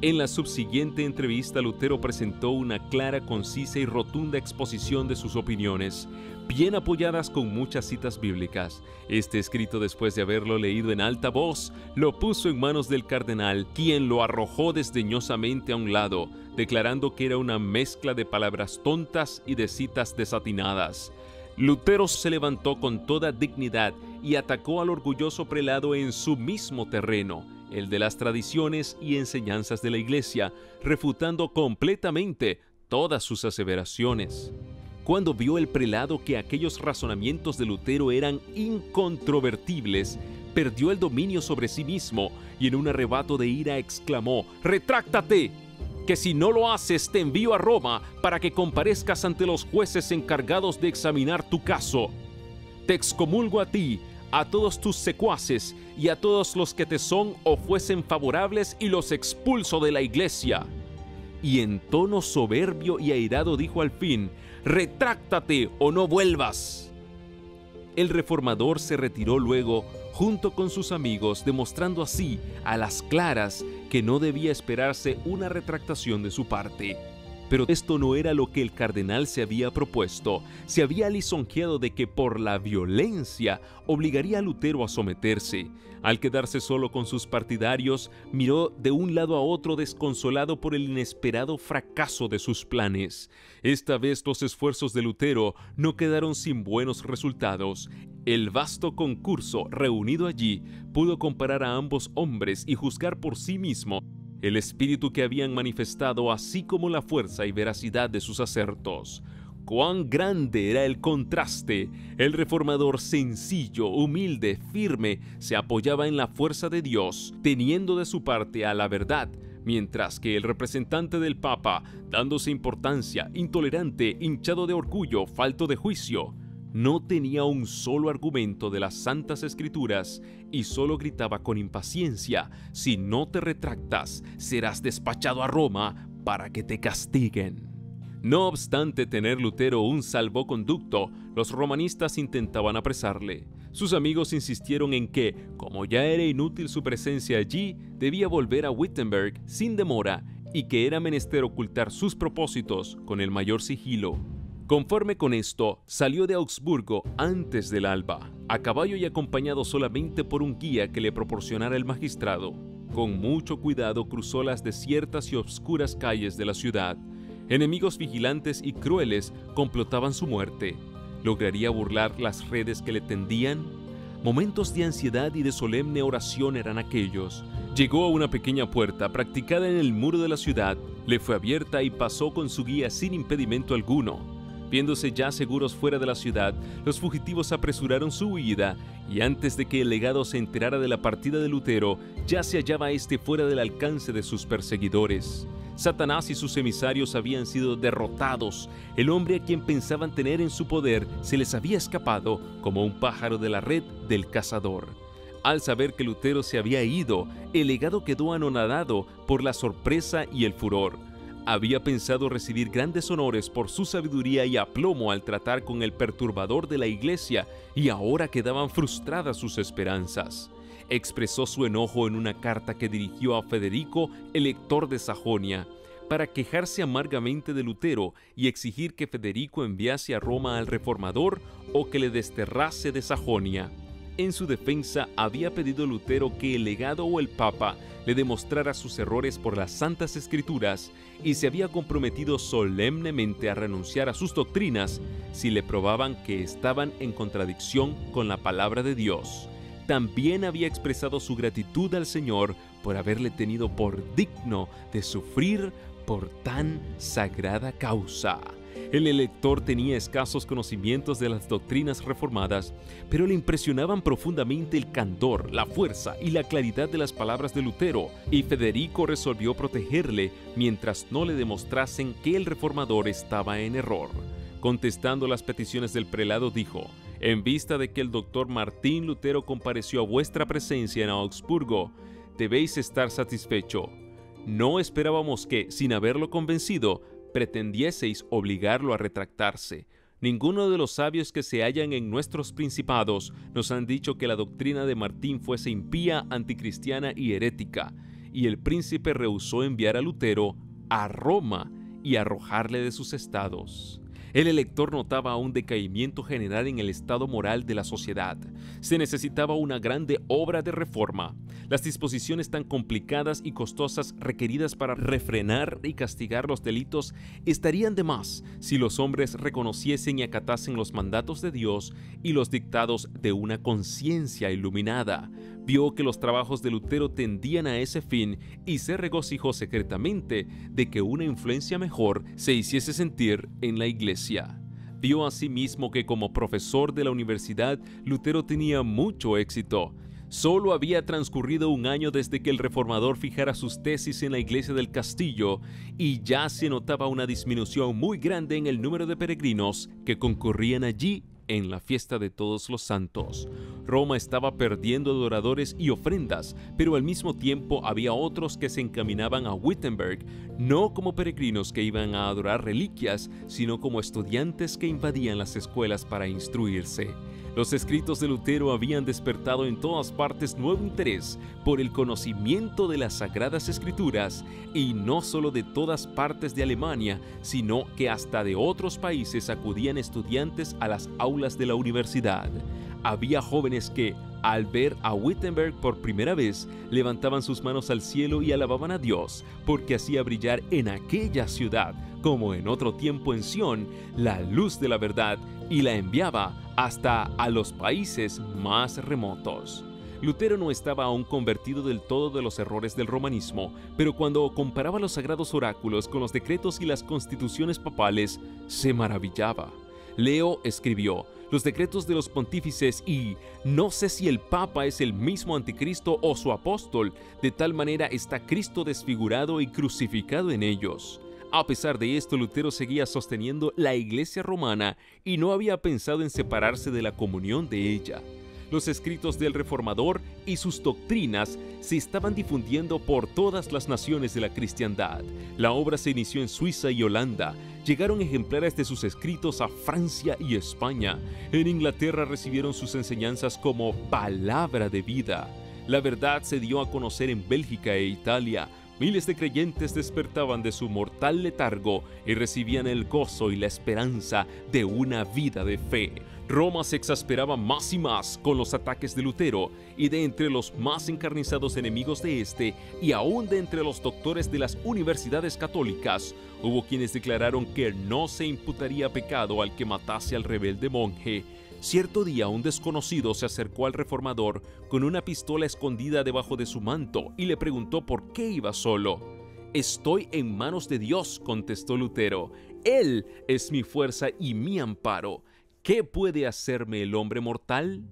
En la subsiguiente entrevista, Lutero presentó una clara, concisa y rotunda exposición de sus opiniones, bien apoyadas con muchas citas bíblicas. Este escrito, después de haberlo leído en alta voz, lo puso en manos del cardenal, quien lo arrojó desdeñosamente a un lado, declarando que era una mezcla de palabras tontas y de citas desatinadas. Lutero se levantó con toda dignidad y atacó al orgulloso prelado en su mismo terreno, el de las tradiciones y enseñanzas de la Iglesia, refutando completamente todas sus aseveraciones. Cuando vio el prelado que aquellos razonamientos de Lutero eran incontrovertibles, perdió el dominio sobre sí mismo y en un arrebato de ira exclamó: «¡Retráctate! Que si no lo haces te envío a Roma para que comparezcas ante los jueces encargados de examinar tu caso. Te excomulgo a ti, a todos tus secuaces y a todos los que te son o fuesen favorables, y los expulso de la Iglesia». Y en tono soberbio y airado dijo al fin: «Retráctate o no vuelvas». El reformador se retiró luego junto con sus amigos, demostrando así a las claras que no debía esperarse una retractación de su parte. Pero esto no era lo que el cardenal se había propuesto. Se había lisonjeado de que por la violencia obligaría a Lutero a someterse. Al quedarse solo con sus partidarios, miró de un lado a otro desconsolado por el inesperado fracaso de sus planes. Esta vez los esfuerzos de Lutero no quedaron sin buenos resultados. El vasto concurso reunido allí pudo comparar a ambos hombres y juzgar por sí mismo el espíritu que habían manifestado, así como la fuerza y veracidad de sus asertos. ¡Cuán grande era el contraste! El reformador sencillo, humilde, firme, se apoyaba en la fuerza de Dios, teniendo de su parte a la verdad, mientras que el representante del Papa, dándose importancia, intolerante, hinchado de orgullo, falto de juicio, no tenía un solo argumento de las Santas Escrituras y solo gritaba con impaciencia: si no te retractas, serás despachado a Roma para que te castiguen. No obstante tener Lutero un salvoconducto, los romanistas intentaban apresarle. Sus amigos insistieron en que, como ya era inútil su presencia allí, debía volver a Wittenberg sin demora y que era menester ocultar sus propósitos con el mayor sigilo. Conforme con esto, salió de Augsburgo antes del alba, a caballo y acompañado solamente por un guía que le proporcionara el magistrado. Con mucho cuidado cruzó las desiertas y obscuras calles de la ciudad. Enemigos vigilantes y crueles complotaban su muerte. ¿Lograría burlar las redes que le tendían? Momentos de ansiedad y de solemne oración eran aquellos. Llegó a una pequeña puerta practicada en el muro de la ciudad, le fue abierta y pasó con su guía sin impedimento alguno. Viéndose ya seguros fuera de la ciudad, los fugitivos apresuraron su huida y antes de que el legado se enterara de la partida de Lutero, ya se hallaba éste fuera del alcance de sus perseguidores. Satanás y sus emisarios habían sido derrotados. El hombre a quien pensaban tener en su poder se les había escapado como un pájaro de la red del cazador. Al saber que Lutero se había ido, el legado quedó anonadado por la sorpresa y el furor. Había pensado recibir grandes honores por su sabiduría y aplomo al tratar con el perturbador de la iglesia, y ahora quedaban frustradas sus esperanzas. Expresó su enojo en una carta que dirigió a Federico, elector de Sajonia, para quejarse amargamente de Lutero y exigir que Federico enviase a Roma al reformador o que le desterrase de Sajonia. En su defensa había pedido Lutero que el legado o el Papa le demostrara sus errores por las Santas Escrituras y se había comprometido solemnemente a renunciar a sus doctrinas si le probaban que estaban en contradicción con la palabra de Dios. También había expresado su gratitud al Señor por haberle tenido por digno de sufrir por tan sagrada causa. El elector tenía escasos conocimientos de las doctrinas reformadas, pero le impresionaban profundamente el candor, la fuerza y la claridad de las palabras de Lutero, y Federico resolvió protegerle mientras no le demostrasen que el reformador estaba en error. Contestando las peticiones del prelado, dijo: en vista de que el doctor Martín Lutero compareció a vuestra presencia en Augsburgo, debéis estar satisfecho. No esperábamos que, sin haberlo convencido, pretendieseis obligarlo a retractarse. Ninguno de los sabios que se hallan en nuestros principados nos han dicho que la doctrina de Martín fuese impía, anticristiana y herética, y el príncipe rehusó enviar a Lutero a Roma y arrojarle de sus estados. El elector notaba un decaimiento general en el estado moral de la sociedad. Se necesitaba una grande obra de reforma. Las disposiciones tan complicadas y costosas requeridas para refrenar y castigar los delitos estarían de más si los hombres reconociesen y acatasen los mandatos de Dios y los dictados de una conciencia iluminada. Vio que los trabajos de Lutero tendían a ese fin y se regocijó secretamente de que una influencia mejor se hiciese sentir en la iglesia. Vio asimismo que como profesor de la universidad, Lutero tenía mucho éxito. Solo había transcurrido un año desde que el reformador fijara sus tesis en la iglesia del castillo y ya se notaba una disminución muy grande en el número de peregrinos que concurrían allí en la fiesta de Todos los Santos. Roma estaba perdiendo adoradores y ofrendas, pero al mismo tiempo había otros que se encaminaban a Wittenberg, no como peregrinos que iban a adorar reliquias, sino como estudiantes que invadían las escuelas para instruirse. Los escritos de Lutero habían despertado en todas partes nuevo interés por el conocimiento de las Sagradas Escrituras, y no solo de todas partes de Alemania, sino que hasta de otros países acudían estudiantes a las aulas de la universidad. Había jóvenes que, al ver a Wittenberg por primera vez, levantaban sus manos al cielo y alababan a Dios, porque hacía brillar en aquella ciudad, como en otro tiempo en Sión, la luz de la verdad, y la enviaba hasta a los países más remotos. Lutero no estaba aún convertido del todo de los errores del romanismo, pero cuando comparaba los sagrados oráculos con los decretos y las constituciones papales, se maravillaba. Leo escribió: los decretos de los pontífices y no sé si el Papa es el mismo anticristo o su apóstol, de tal manera está Cristo desfigurado y crucificado en ellos. A pesar de esto, Lutero seguía sosteniendo la Iglesia romana y no había pensado en separarse de la comunión de ella. Los escritos del Reformador y sus doctrinas se estaban difundiendo por todas las naciones de la cristiandad. La obra se inició en Suiza y Holanda. Llegaron ejemplares de sus escritos a Francia y España. En Inglaterra recibieron sus enseñanzas como palabra de vida. La verdad se dio a conocer en Bélgica e Italia. Miles de creyentes despertaban de su mortal letargo y recibían el gozo y la esperanza de una vida de fe. Roma se exasperaba más y más con los ataques de Lutero, y de entre los más encarnizados enemigos de este, y aún de entre los doctores de las universidades católicas, hubo quienes declararon que no se imputaría pecado al que matase al rebelde monje. Cierto día un desconocido se acercó al reformador con una pistola escondida debajo de su manto y le preguntó por qué iba solo. «Estoy en manos de Dios», contestó Lutero. «Él es mi fuerza y mi amparo. ¿Qué puede hacerme el hombre mortal?».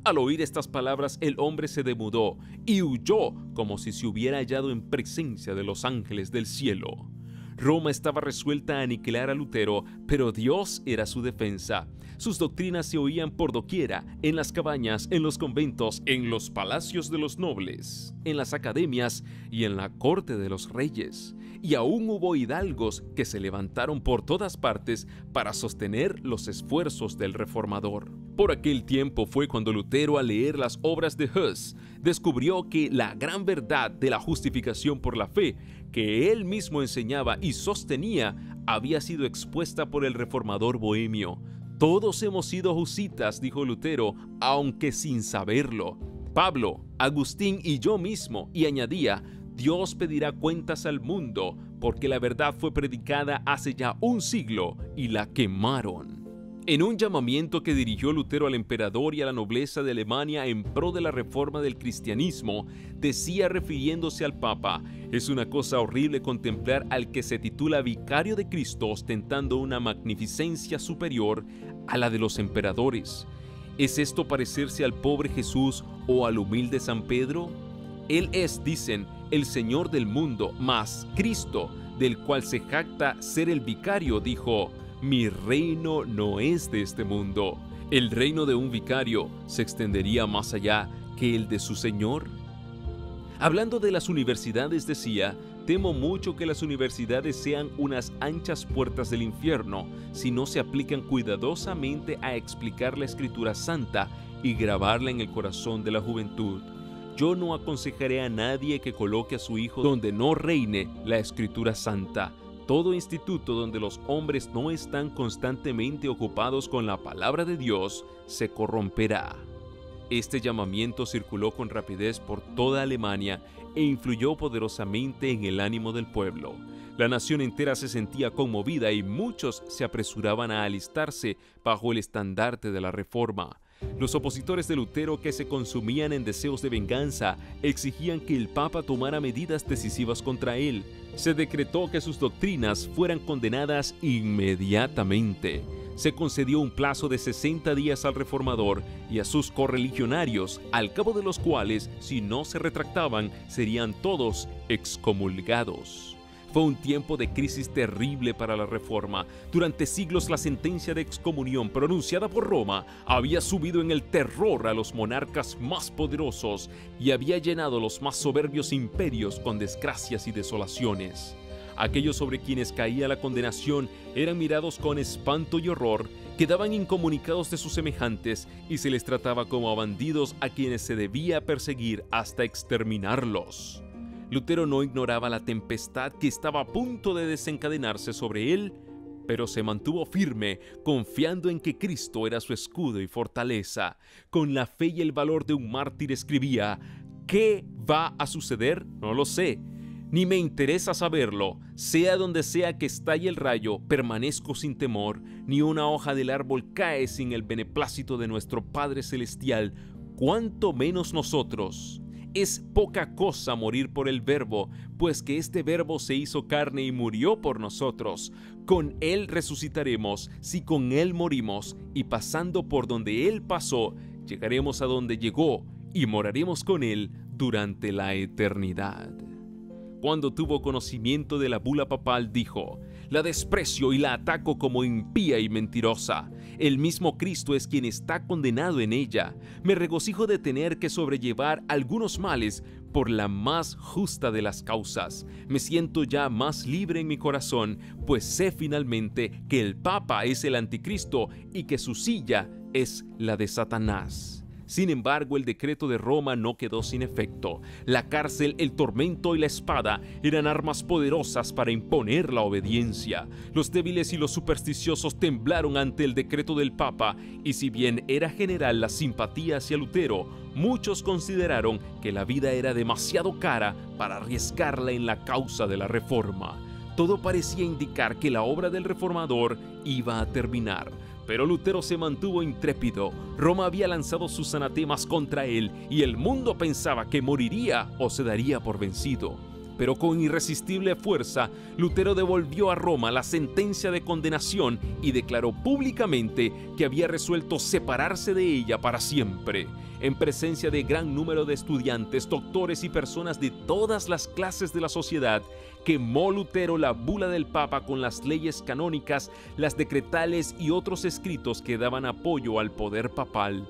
Al oír estas palabras, el hombre se demudó y huyó como si se hubiera hallado en presencia de los ángeles del cielo. Roma estaba resuelta a aniquilar a Lutero, pero Dios era su defensa. Sus doctrinas se oían por doquiera, en las cabañas, en los conventos, en los palacios de los nobles, en las academias y en la corte de los reyes. Y aún hubo hidalgos que se levantaron por todas partes para sostener los esfuerzos del reformador. Por aquel tiempo fue cuando Lutero, al leer las obras de Hus, descubrió que la gran verdad de la justificación por la fe, que él mismo enseñaba y sostenía, había sido expuesta por el reformador bohemio. «Todos hemos sido husitas», dijo Lutero, aunque sin saberlo. «Pablo, Agustín y yo mismo», y añadía, «Dios pedirá cuentas al mundo, porque la verdad fue predicada hace ya un siglo y la quemaron». En un llamamiento que dirigió Lutero al emperador y a la nobleza de Alemania en pro de la reforma del cristianismo, decía, refiriéndose al Papa: «Es una cosa horrible contemplar al que se titula vicario de Cristo ostentando una magnificencia superior a la de los emperadores. ¿Es esto parecerse al pobre Jesús o al humilde San Pedro? Él es, dicen, el Señor del mundo, mas Cristo, del cual se jacta ser el vicario, dijo: mi reino no es de este mundo». ¿El reino de un vicario se extendería más allá que el de su Señor? Hablando de las universidades decía: «Temo mucho que las universidades sean unas anchas puertas del infierno si no se aplican cuidadosamente a explicar la Escritura Santa y grabarla en el corazón de la juventud. Yo no aconsejaré a nadie que coloque a su hijo donde no reine la Escritura Santa. Todo instituto donde los hombres no están constantemente ocupados con la palabra de Dios se corromperá». Este llamamiento circuló con rapidez por toda Alemania e influyó poderosamente en el ánimo del pueblo. La nación entera se sentía conmovida y muchos se apresuraban a alistarse bajo el estandarte de la Reforma. Los opositores de Lutero, que se consumían en deseos de venganza, exigían que el Papa tomara medidas decisivas contra él. Se decretó que sus doctrinas fueran condenadas inmediatamente. Se concedió un plazo de 60 días al reformador y a sus correligionarios, al cabo de los cuales, si no se retractaban, serían todos excomulgados. Fue un tiempo de crisis terrible para la Reforma. Durante siglos la sentencia de excomunión pronunciada por Roma había subido en el terror a los monarcas más poderosos y había llenado los más soberbios imperios con desgracias y desolaciones. Aquellos sobre quienes caía la condenación eran mirados con espanto y horror, quedaban incomunicados de sus semejantes y se les trataba como a bandidos a quienes se debía perseguir hasta exterminarlos. Lutero no ignoraba la tempestad que estaba a punto de desencadenarse sobre él, pero se mantuvo firme, confiando en que Cristo era su escudo y fortaleza. Con la fe y el valor de un mártir escribía: ¿qué va a suceder? No lo sé, ni me interesa saberlo. Sea donde sea que estalle el rayo, permanezco sin temor, ni una hoja del árbol cae sin el beneplácito de nuestro Padre Celestial, cuanto menos nosotros. Es poca cosa morir por el Verbo, pues que este Verbo se hizo carne y murió por nosotros. Con Él resucitaremos, si con Él morimos, y pasando por donde Él pasó, llegaremos a donde llegó, y moraremos con Él durante la eternidad. Cuando tuvo conocimiento de la bula papal, dijo: la desprecio y la ataco como impía y mentirosa. El mismo Cristo es quien está condenado en ella. Me regocijo de tener que sobrellevar algunos males por la más justa de las causas. Me siento ya más libre en mi corazón, pues sé finalmente que el Papa es el anticristo y que su silla es la de Satanás. Sin embargo, el decreto de Roma no quedó sin efecto. La cárcel, el tormento y la espada eran armas poderosas para imponer la obediencia. Los débiles y los supersticiosos temblaron ante el decreto del Papa, y si bien era general la simpatía hacia Lutero, muchos consideraron que la vida era demasiado cara para arriesgarla en la causa de la Reforma. Todo parecía indicar que la obra del reformador iba a terminar. Pero Lutero se mantuvo intrépido. Roma había lanzado sus anatemas contra él y el mundo pensaba que moriría o se daría por vencido. Pero con irresistible fuerza, Lutero devolvió a Roma la sentencia de condenación y declaró públicamente que había resuelto separarse de ella para siempre. En presencia de gran número de estudiantes, doctores y personas de todas las clases de la sociedad, quemó Lutero la bula del Papa con las leyes canónicas, las decretales y otros escritos que daban apoyo al poder papal.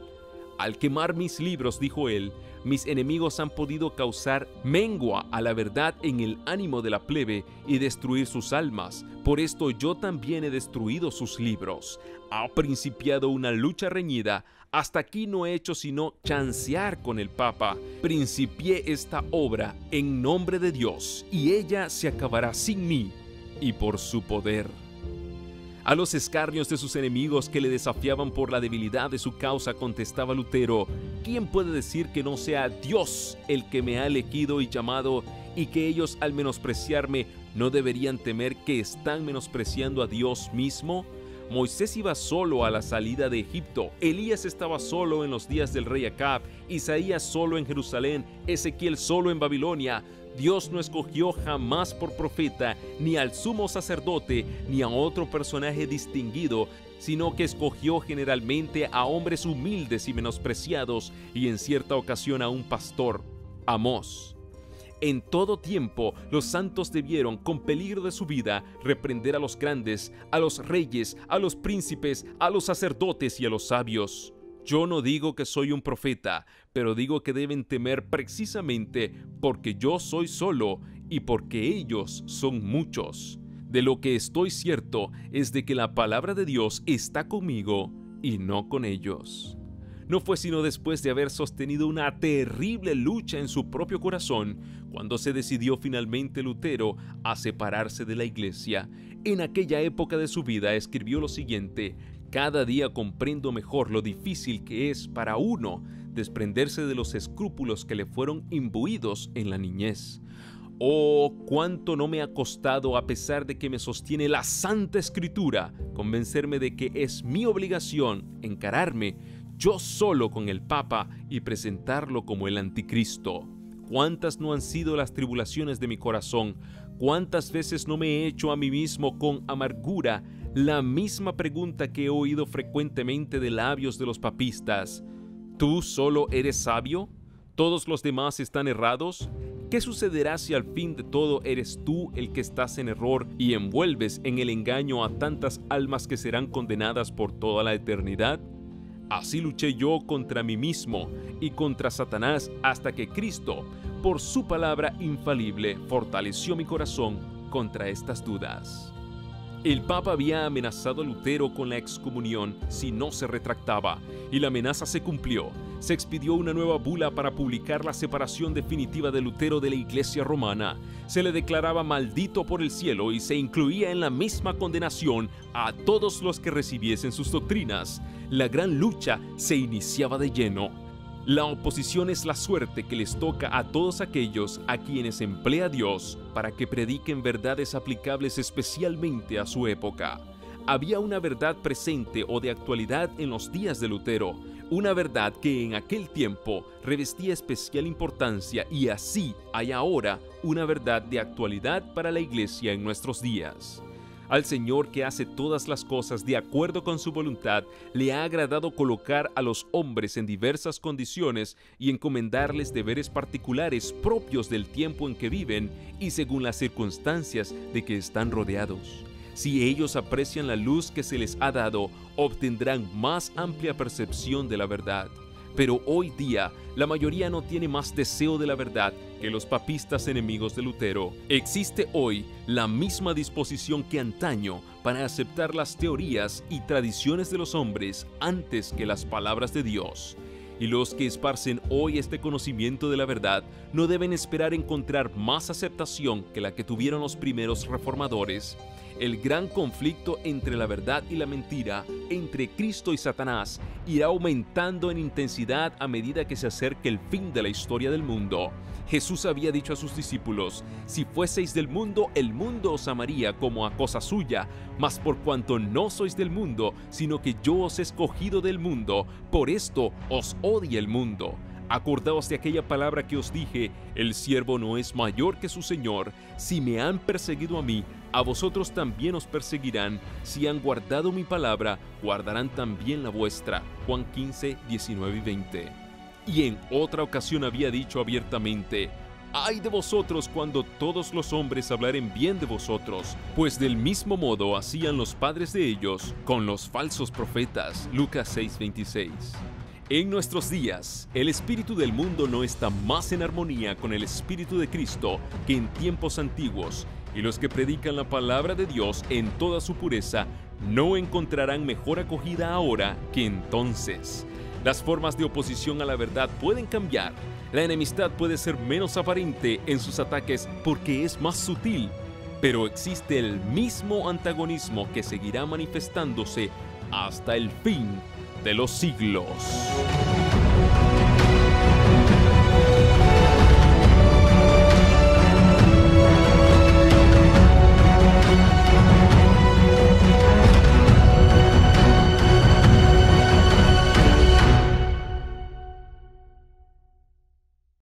Al quemar mis libros, dijo él, mis enemigos han podido causar mengua a la verdad en el ánimo de la plebe y destruir sus almas. Por esto yo también he destruido sus libros. Ha principiado una lucha reñida. Hasta aquí no he hecho sino chancear con el Papa. Principié esta obra en nombre de Dios y ella se acabará sin mí y por su poder. A los escarnios de sus enemigos que le desafiaban por la debilidad de su causa, contestaba Lutero: ¿quién puede decir que no sea Dios el que me ha elegido y llamado, y que ellos al menospreciarme no deberían temer que están menospreciando a Dios mismo? Moisés iba solo a la salida de Egipto, Elías estaba solo en los días del rey Acab, Isaías solo en Jerusalén, Ezequiel solo en Babilonia. Dios no escogió jamás por profeta ni al sumo sacerdote ni a otro personaje distinguido, sino que escogió generalmente a hombres humildes y menospreciados, y en cierta ocasión a un pastor, Amós. En todo tiempo, los santos debieron, con peligro de su vida, reprender a los grandes, a los reyes, a los príncipes, a los sacerdotes y a los sabios. Yo no digo que soy un profeta, pero digo que deben temer precisamente porque yo soy solo y porque ellos son muchos. De lo que estoy cierto es de que la palabra de Dios está conmigo y no con ellos. No fue sino después de haber sostenido una terrible lucha en su propio corazón cuando se decidió finalmente Lutero a separarse de la iglesia. En aquella época de su vida escribió lo siguiente: cada día comprendo mejor lo difícil que es para uno desprenderse de los escrúpulos que le fueron imbuidos en la niñez. Oh, cuánto no me ha costado, a pesar de que me sostiene la Santa Escritura, convencerme de que es mi obligación encararme yo solo con el Papa y presentarlo como el anticristo. ¿Cuántas no han sido las tribulaciones de mi corazón? ¿Cuántas veces no me he hecho a mí mismo con amargura la misma pregunta que he oído frecuentemente de labios de los papistas? ¿Tú solo eres sabio? ¿Todos los demás están errados? ¿Qué sucederá si al fin de todo eres tú el que estás en error y envuelves en el engaño a tantas almas que serán condenadas por toda la eternidad? Así luché yo contra mí mismo y contra Satanás hasta que Cristo, por su palabra infalible, fortaleció mi corazón contra estas dudas. El Papa había amenazado a Lutero con la excomunión si no se retractaba, y la amenaza se cumplió. Se expidió una nueva bula para publicar la separación definitiva de Lutero de la Iglesia romana. Se le declaraba maldito por el cielo y se incluía en la misma condenación a todos los que recibiesen sus doctrinas. La gran lucha se iniciaba de lleno. La oposición es la suerte que les toca a todos aquellos a quienes emplea Dios para que prediquen verdades aplicables especialmente a su época. Había una verdad presente o de actualidad en los días de Lutero, una verdad que en aquel tiempo revestía especial importancia, y así hay ahora una verdad de actualidad para la Iglesia en nuestros días. Al Señor, que hace todas las cosas de acuerdo con su voluntad, le ha agradado colocar a los hombres en diversas condiciones y encomendarles deberes particulares propios del tiempo en que viven y según las circunstancias de que están rodeados. Si ellos aprecian la luz que se les ha dado, obtendrán más amplia percepción de la verdad. Pero hoy día, la mayoría no tiene más deseo de la verdad que los papistas enemigos de Lutero. Existe hoy la misma disposición que antaño para aceptar las teorías y tradiciones de los hombres antes que las palabras de Dios. Y los que esparcen hoy este conocimiento de la verdad no deben esperar encontrar más aceptación que la que tuvieron los primeros reformadores. El gran conflicto entre la verdad y la mentira, entre Cristo y Satanás, irá aumentando en intensidad a medida que se acerque el fin de la historia del mundo. Jesús había dicho a sus discípulos: si fueseis del mundo, el mundo os amaría como a cosa suya, mas por cuanto no sois del mundo, sino que yo os he escogido del mundo, por esto os odia el mundo. Acordaos de aquella palabra que os dije: el siervo no es mayor que su Señor. Si me han perseguido a mí, a vosotros también os perseguirán. Si han guardado mi palabra, guardarán también la vuestra. Juan 15, 19 y 20. Y en otra ocasión había dicho abiertamente: ¡ay de vosotros cuando todos los hombres hablaren bien de vosotros! Pues del mismo modo hacían los padres de ellos con los falsos profetas. Lucas 6, 26. En nuestros días, el espíritu del mundo no está más en armonía con el espíritu de Cristo que en tiempos antiguos, y los que predican la palabra de Dios en toda su pureza no encontrarán mejor acogida ahora que entonces. Las formas de oposición a la verdad pueden cambiar. La enemistad puede ser menos aparente en sus ataques porque es más sutil, pero existe el mismo antagonismo que seguirá manifestándose hasta el fin de los siglos.